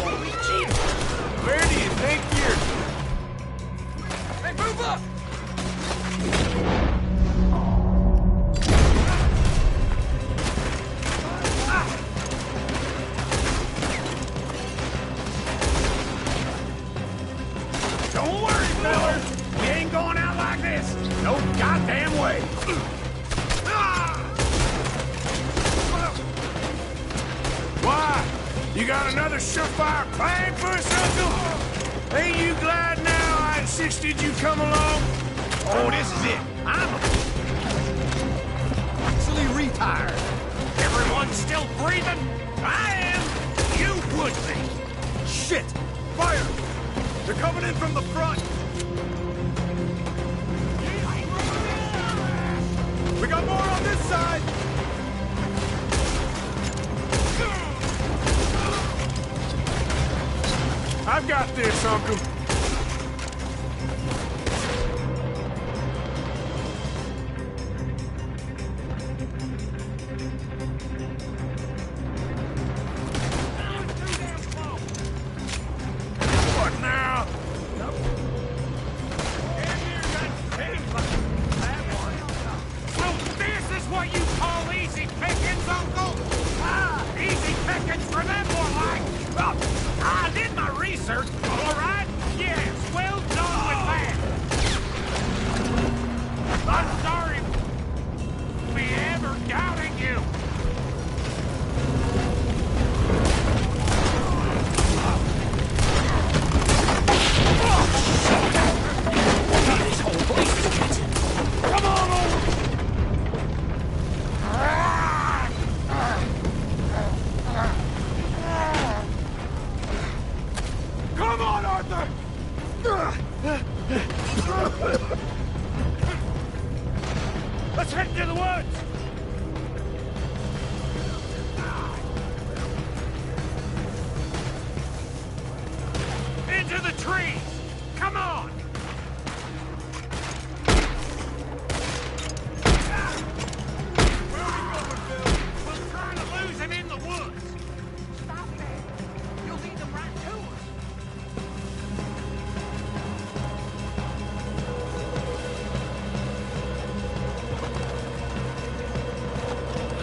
Holy Jesus! Where do you think you're... Hey, move up! Don't worry, fellas. We ain't going out like this. No goddamn way. Why? You got another surefire plan for us, Uncle? Ain't you glad now I insisted you come along? Oh, this is it. I'm actually retired. Everyone's still breathing? I am. You would be. Shit! Fire! They're coming in from the front. We got more on this side. I've got this, Uncle. What now? So this is what you call easy pickings, Uncle? Ah, easy pickings for them more like. I did my research, all right? Yes, well done with that. I'm sorry we ever doubted you. This whole place is catching. Come on over. Come on, Arthur! Let's head into the woods. Into the trees. Come on. Where are we going, Bill? We're trying to lose him in the woods. Stop that. You'll lead them right to us.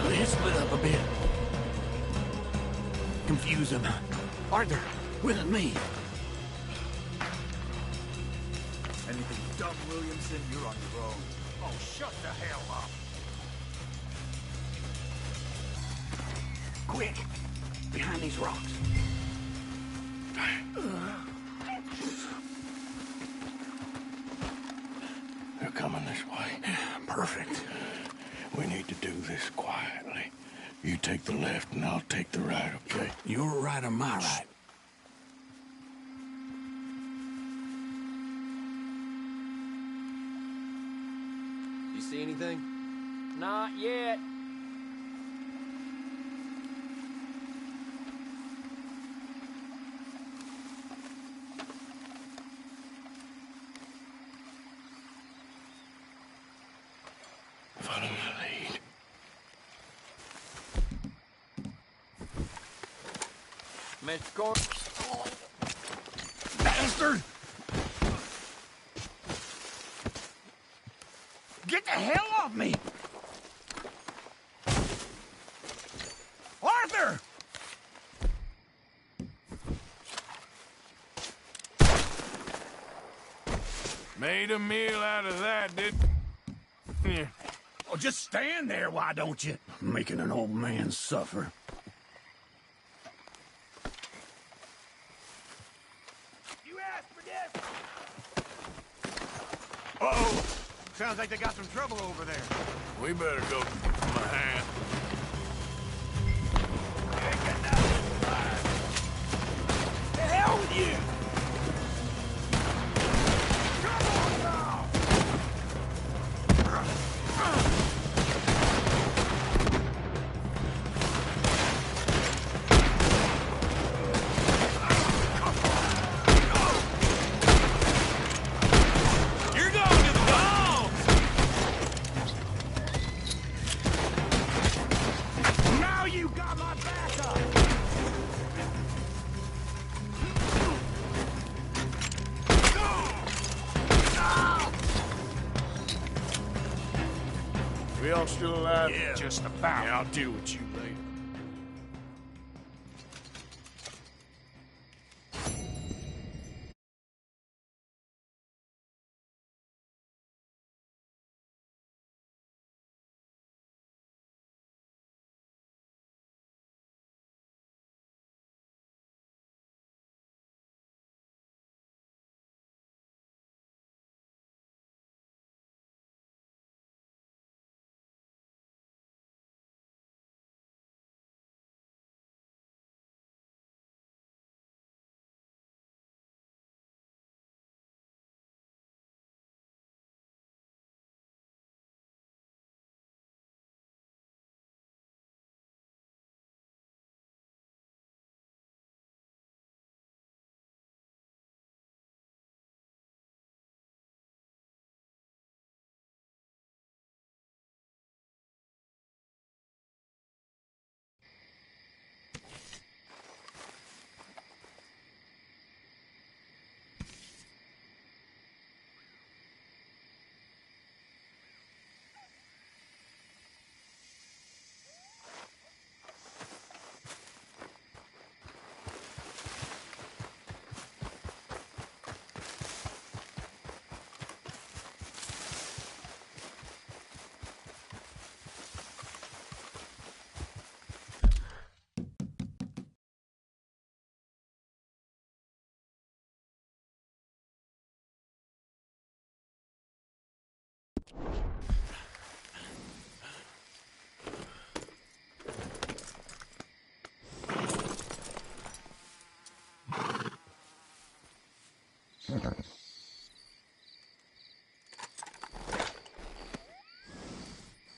Let's split up a bit. Confuse them. Arthur, with me. Anything dumb, Williamson, you're on your own. Oh, shut the hell up. Quick! Behind these rocks. They're coming this way. Perfect. We need to do this quietly. You take the left and I'll take the right, okay? Your right or my right? You see anything? Not yet. Follow my lead. Mr. Corn... Bastard! Get the hell off me! Arthur! Made a meal out of that, didn't you? Oh, just stand there, why don't you? Making an old man suffer. You asked for this! Uh-oh! Sounds like they got some trouble over there. We better go my hand. The hell with you! We all still alive? Yeah, just about. Yeah, I'll deal with you later.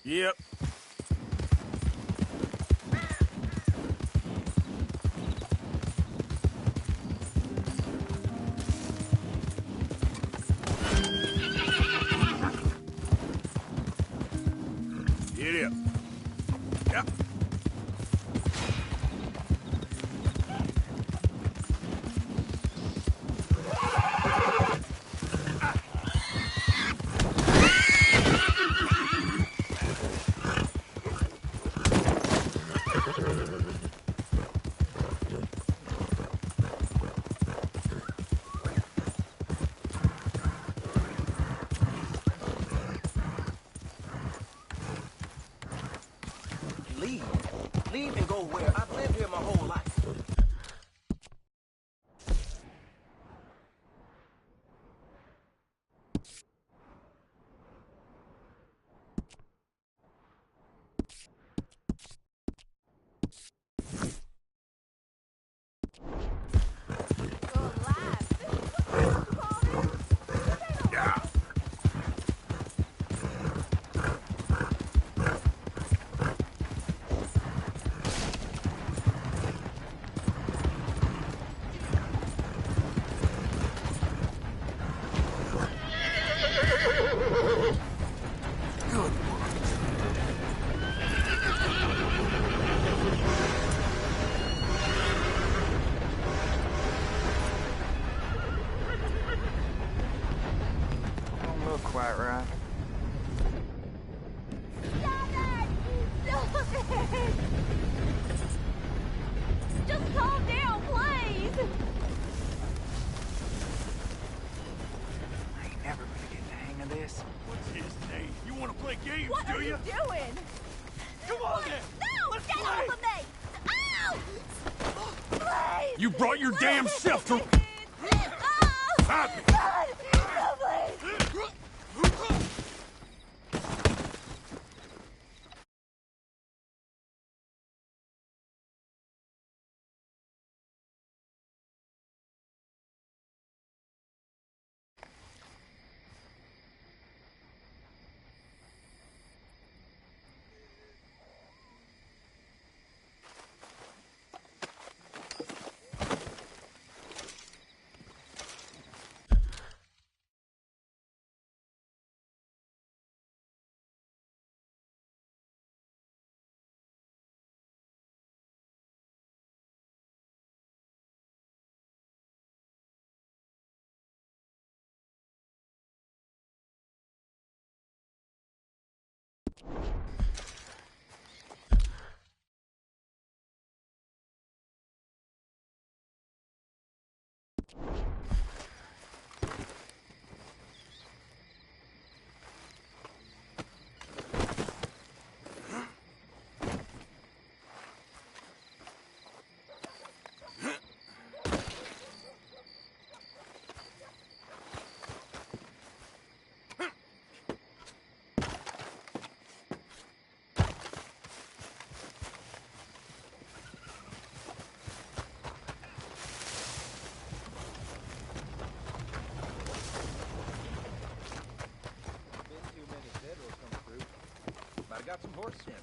Yep. Get up. Yep. Leave. Leave and go where? I've lived here my whole life. play games, What do are you doing? Come on, then. No! Let's Get play. off of me! Ow! Please! You brought your damn self to... Stop it! God! No, please! I got some horse sense.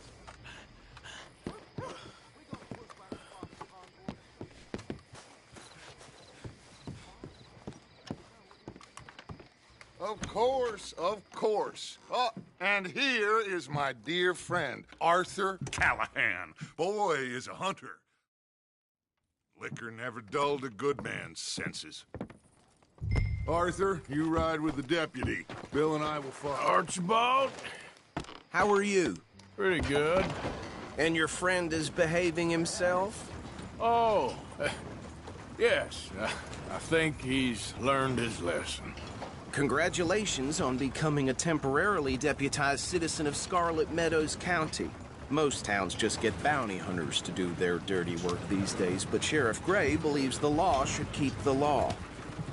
Of course, of course. Oh, and here is my dear friend, Arthur Callahan. Boy is a hunter. Liquor never dulled a good man's senses. Arthur, you ride with the deputy. Bill and I will follow. Archibald? How are you? Pretty good. And your friend is behaving himself? Oh, yes. I think he's learned his lesson. Congratulations on becoming a temporarily deputized citizen of Scarlet Meadows County. Most towns just get bounty hunters to do their dirty work these days, but Sheriff Gray believes the law should keep the law.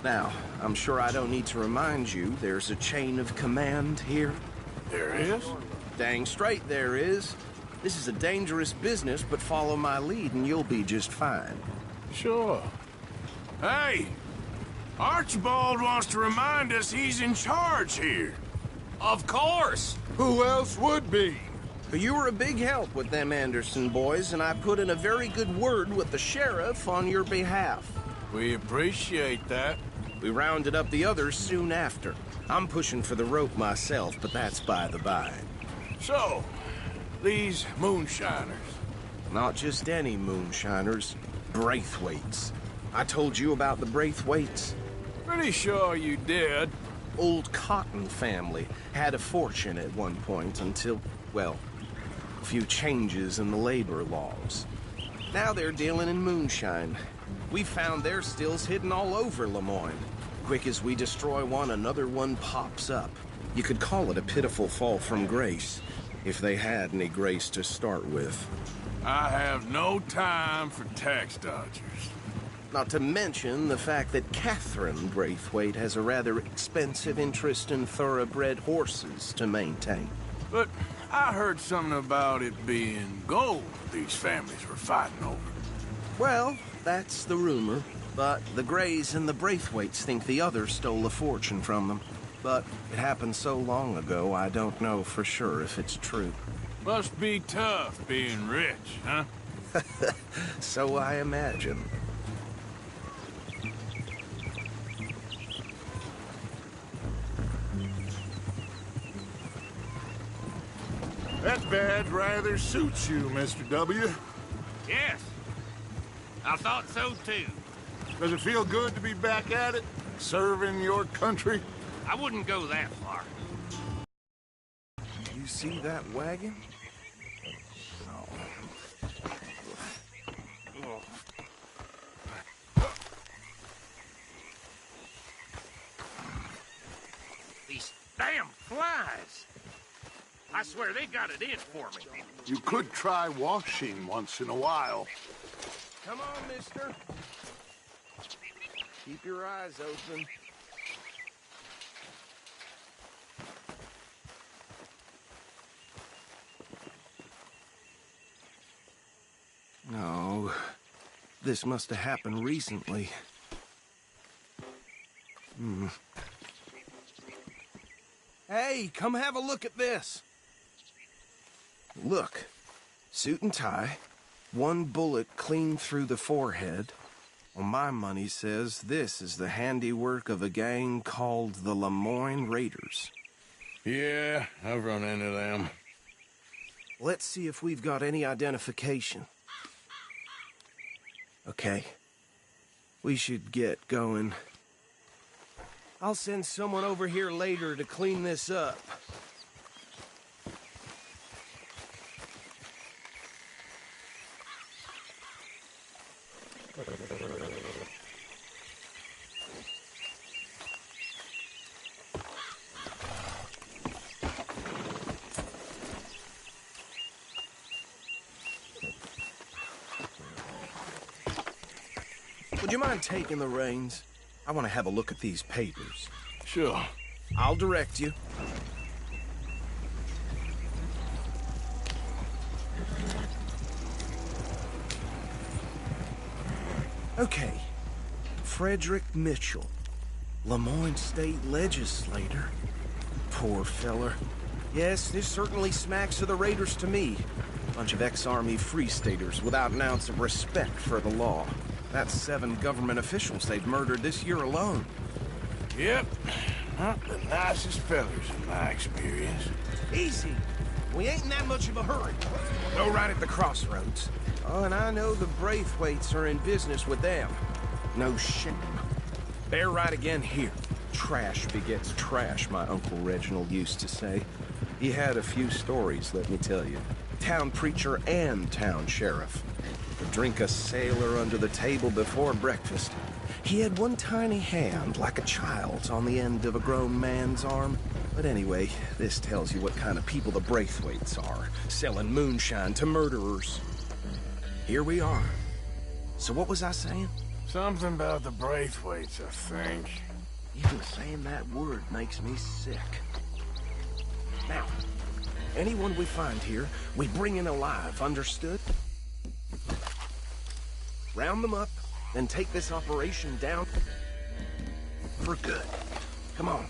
Now, I'm sure I don't need to remind you there's a chain of command here. There is? Dang straight there is. This is a dangerous business, but follow my lead and you'll be just fine. Sure. Hey! Archibald wants to remind us he's in charge here. Of course! Who else would be? You were a big help with them Anderson boys, and I put in a very good word with the sheriff on your behalf. We appreciate that. We rounded up the others soon after. I'm pushing for the rope myself, but that's by the by. So, these moonshiners. Not just any moonshiners, Braithwaites. I told you about the Braithwaites? Pretty sure you did. Old Cotton family had a fortune at one point until, well, a few changes in the labor laws. Now they're dealing in moonshine. We found their stills hidden all over Lemoyne. Quick as we destroy one, another one pops up. You could call it a pitiful fall from grace, if they had any grace to start with. I have no time for tax dodgers. Not to mention the fact that Catherine Braithwaite has a rather expensive interest in thoroughbred horses to maintain. But I heard something about it being gold these families were fighting over. Well, that's the rumor. But the Grays and the Braithwaites think the other stole a fortune from them. But it happened so long ago, I don't know for sure if it's true. Must be tough being rich, huh? So I imagine. That badge rather suits you, Mr. W. Yes. I thought so, too. Does it feel good to be back at it? Serving your country? I wouldn't go that far. You see that wagon? These damn flies. I swear they got it in for me. You could try washing once in a while. Come on, mister. Keep your eyes open. No, this must have happened recently. Hey, come have a look at this. Look, suit and tie, one bullet clean through the forehead. Well, my money says this is the handiwork of a gang called the Lemoyne Raiders. Yeah, I've run into them. Let's see if we've got any identification. Okay. We should get going. I'll send someone over here later to clean this up. Would you mind taking the reins? I want to have a look at these papers. Sure. I'll direct you. Okay. Frederick Mitchell, Lemoyne State Legislator. Poor feller. Yes, this certainly smacks of the Raiders to me. Bunch of ex-Army Free Staters without an ounce of respect for the law. That's 7 government officials they've murdered this year alone. Yep. Not the nicest fellers in my experience. Easy. We ain't in that much of a hurry. Go right at the crossroads. Oh, and I know the Braithwaites are in business with them. No shame. Bear right again here. Trash begets trash, my Uncle Reginald used to say. He had a few stories, let me tell you. Town preacher and town sheriff. Would drink a sailor under the table before breakfast. He had one tiny hand, like a child's, on the end of a grown man's arm. But anyway, this tells you what kind of people the Braithwaites are, selling moonshine to murderers. Here we are. So what was I saying? Something about the Braithwaites, I think. Even saying that word makes me sick. Now, anyone we find here, we bring in alive, understood? Round them up, and take this operation down for good. Come on.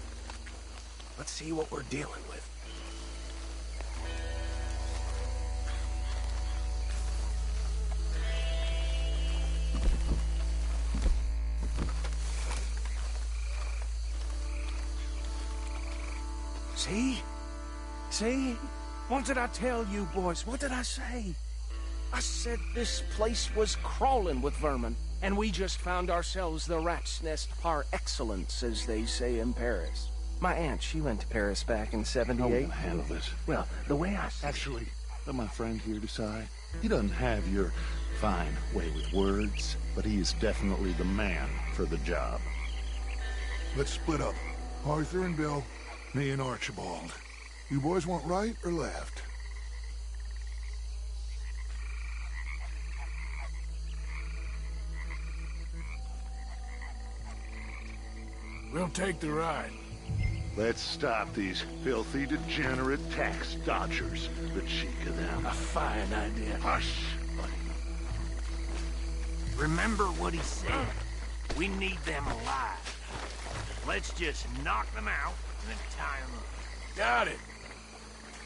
Let's see what we're dealing with. See? See? What did I tell you, boys? What did I say? I said this place was crawling with vermin, and we just found ourselves the rat's nest par excellence, as they say in Paris. My aunt, she went to Paris back in '78. How are we gonna handle this? Well, the way I see Actually, let my friend here decide. He doesn't have your fine way with words, but he is definitely the man for the job. Let's split up. Arthur and Bill, me and Archibald. You boys want right or left? We'll take the ride. Let's stop these filthy, degenerate tax dodgers. The cheek of them. A fine idea. Hush, buddy. Remember what he said. We need them alive. Let's just knock them out and then tie them up. Got it.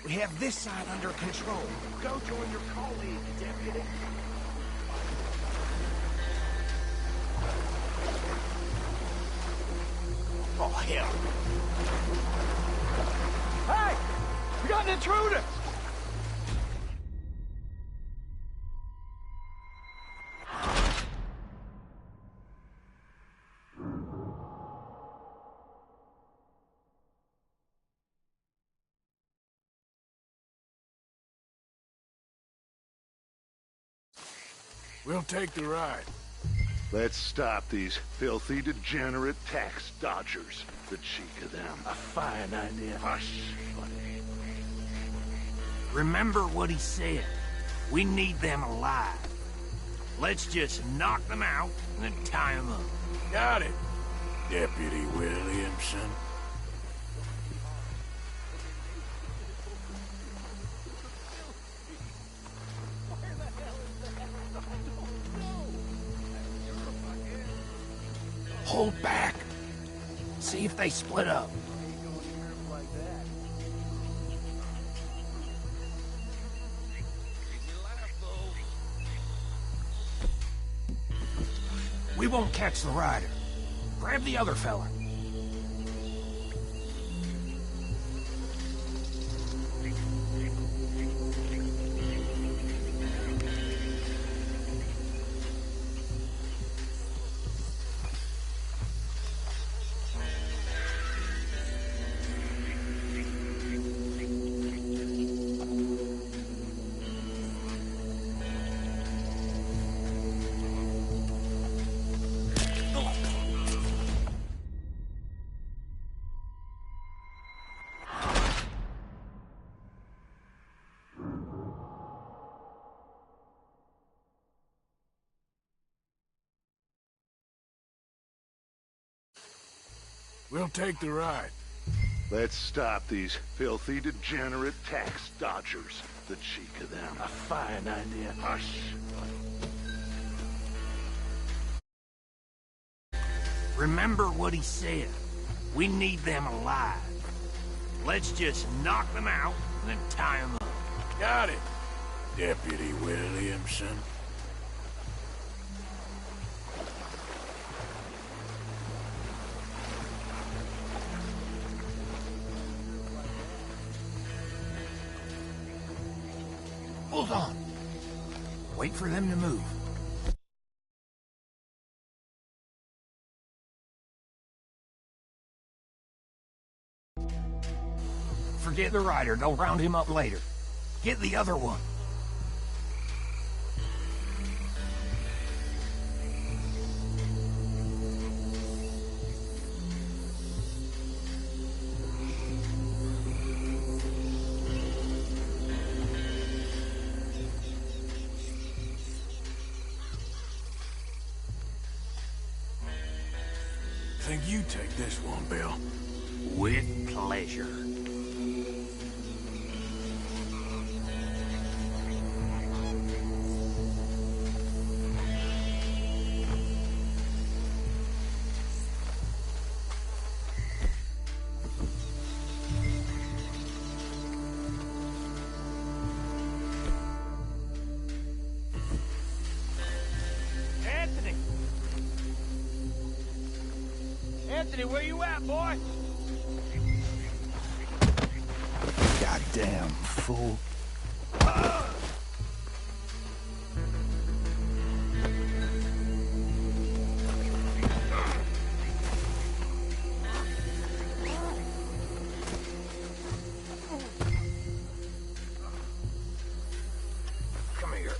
we have this side under control. Go join your colleague, Deputy. Oh, hell. Hey! We got an intruder! We'll take the ride. Let's stop these filthy, degenerate tax dodgers. The cheek of them. A fine idea. Hush, buddy. Remember what he said. We need them alive. Let's just knock them out and then tie them up. Got it, Deputy Williamson. Hold back. See if they split up. We won't catch the rider. Grab the other fella. We'll take the ride. Let's stop these filthy, degenerate tax dodgers. The cheek of them. A fine idea. Hush! Remember what he said. We need them alive. Let's just knock them out and then tie them up. Got it, Deputy Williamson. Hold on. Wait for them to move. Forget the rider. They'll round him up later. Get the other one. Think you take this one, Bill. With pleasure. Anthony! Anthony, where you at, boy? Goddamn fool. Come here.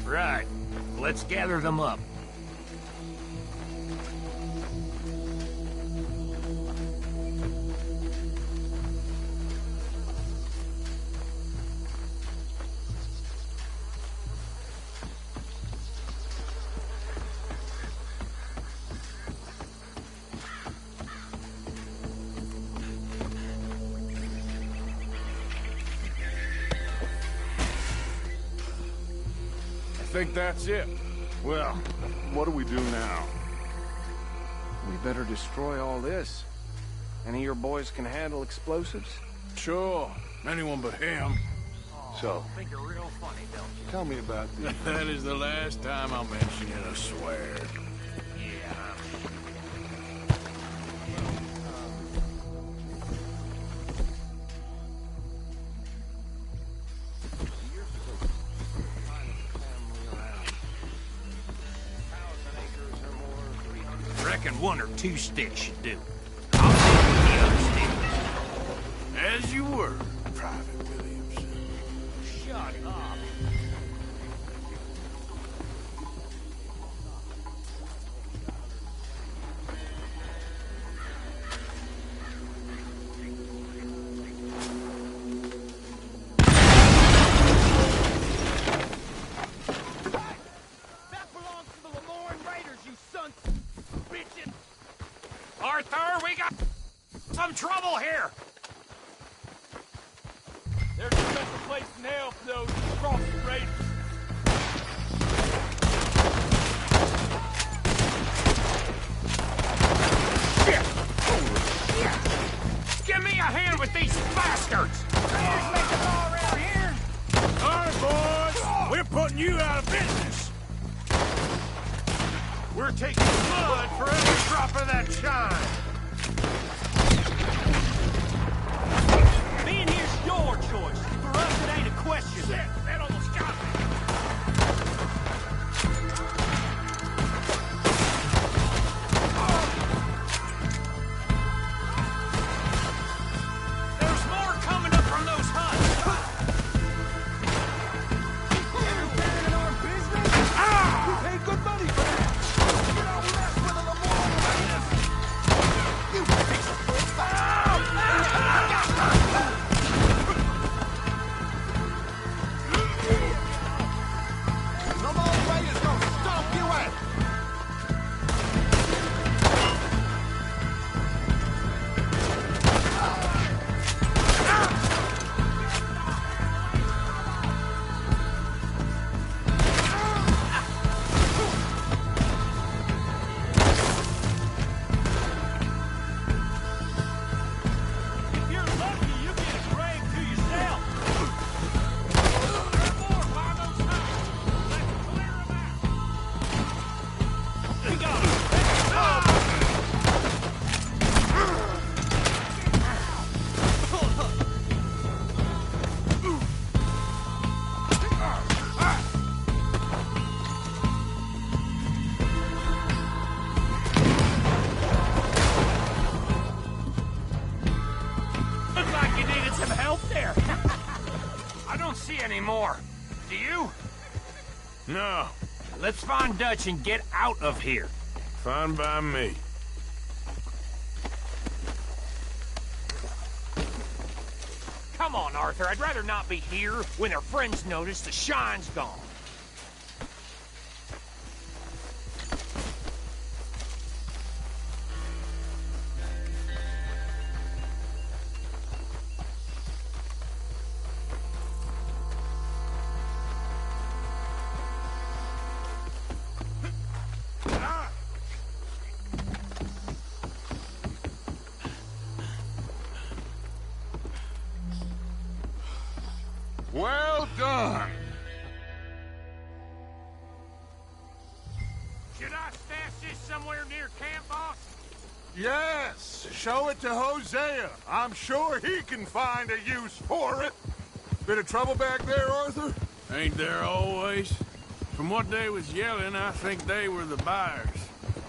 Right. Let's gather them up. I think that's it. Well, what do we do now? We better destroy all this. Any of your boys can handle explosives? Sure. Anyone but him. So, Think you're real funny, don't you? tell me about the... That is the last time I'll mention it, I swear. Reckon one or two sticks should do. I'll take the other sticks. As you were, Private Williamson. Shut up. Arthur, we got some trouble here! There's a special place in hell for those crossing raiders. Give me a hand with these bastards! All right, boys. We're putting you out of business. We're taking blood for every drop of that shine. Being here's your choice. For us, it ain't a question. Shit, that almost got me. There's more coming up from those huts. Interfering in our business? We paid good money for that. You don't mess with a Lamar Raiders. You piece of foot. Lamar Raiders gonna stomp you out. If you're lucky, you get a grave to yourself. More by those huts. Let's clear them out. We got it. Looked like you needed some help there. I don't see any more. Do you? No, Let's find Dutch and get out of here. fine by me. Come on, Arthur. I'd rather not be here when their friends notice the shine's gone. Well done. Should I stash this somewhere near camp, boss? Yes, show it to Hosea. I'm sure he can find a use for it. Bit of trouble back there, Arthur? Ain't there always? From what they was yelling, I think they were the buyers.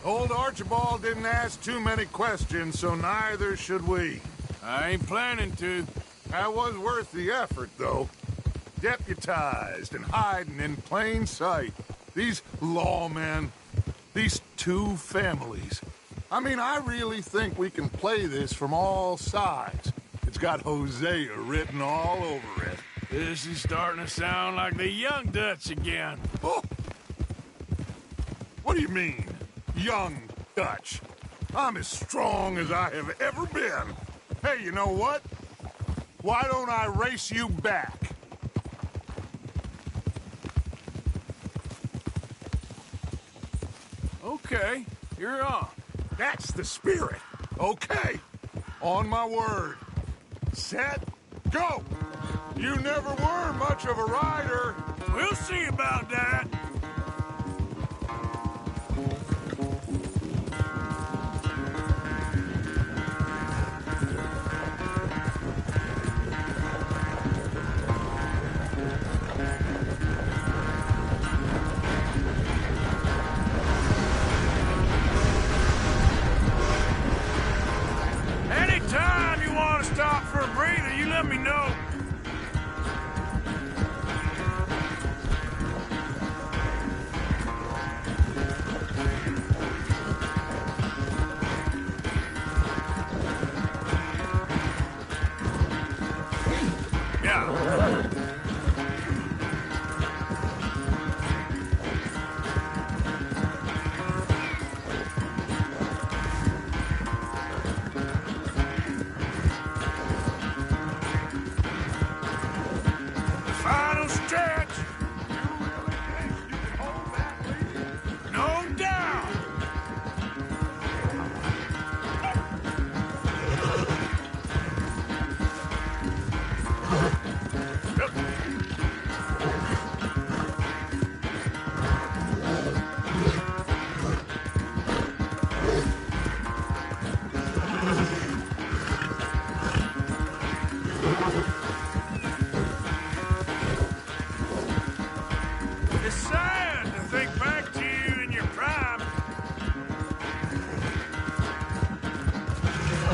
Old Archibald didn't ask too many questions, so neither should we. I ain't planning to. That was worth the effort, though. Deputized and hiding in plain sight. These lawmen, these two families. I mean, I really think we can play this from all sides. It's got Hosea written all over it. This is starting to sound like the young Dutch again. Oh. What do you mean, young Dutch? I'm as strong as I have ever been. Hey, you know what? Why don't I race you back? Okay, you're on. That's the spirit. Okay. On my word. Set, go! You never were much of a rider. We'll see about that. Anytime you want to stop for a breather, you let me know. Yeah.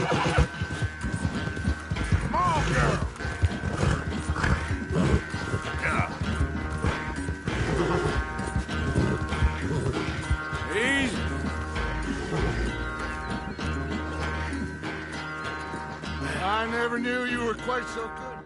Come on, girl. Easy. I never knew you were quite so good.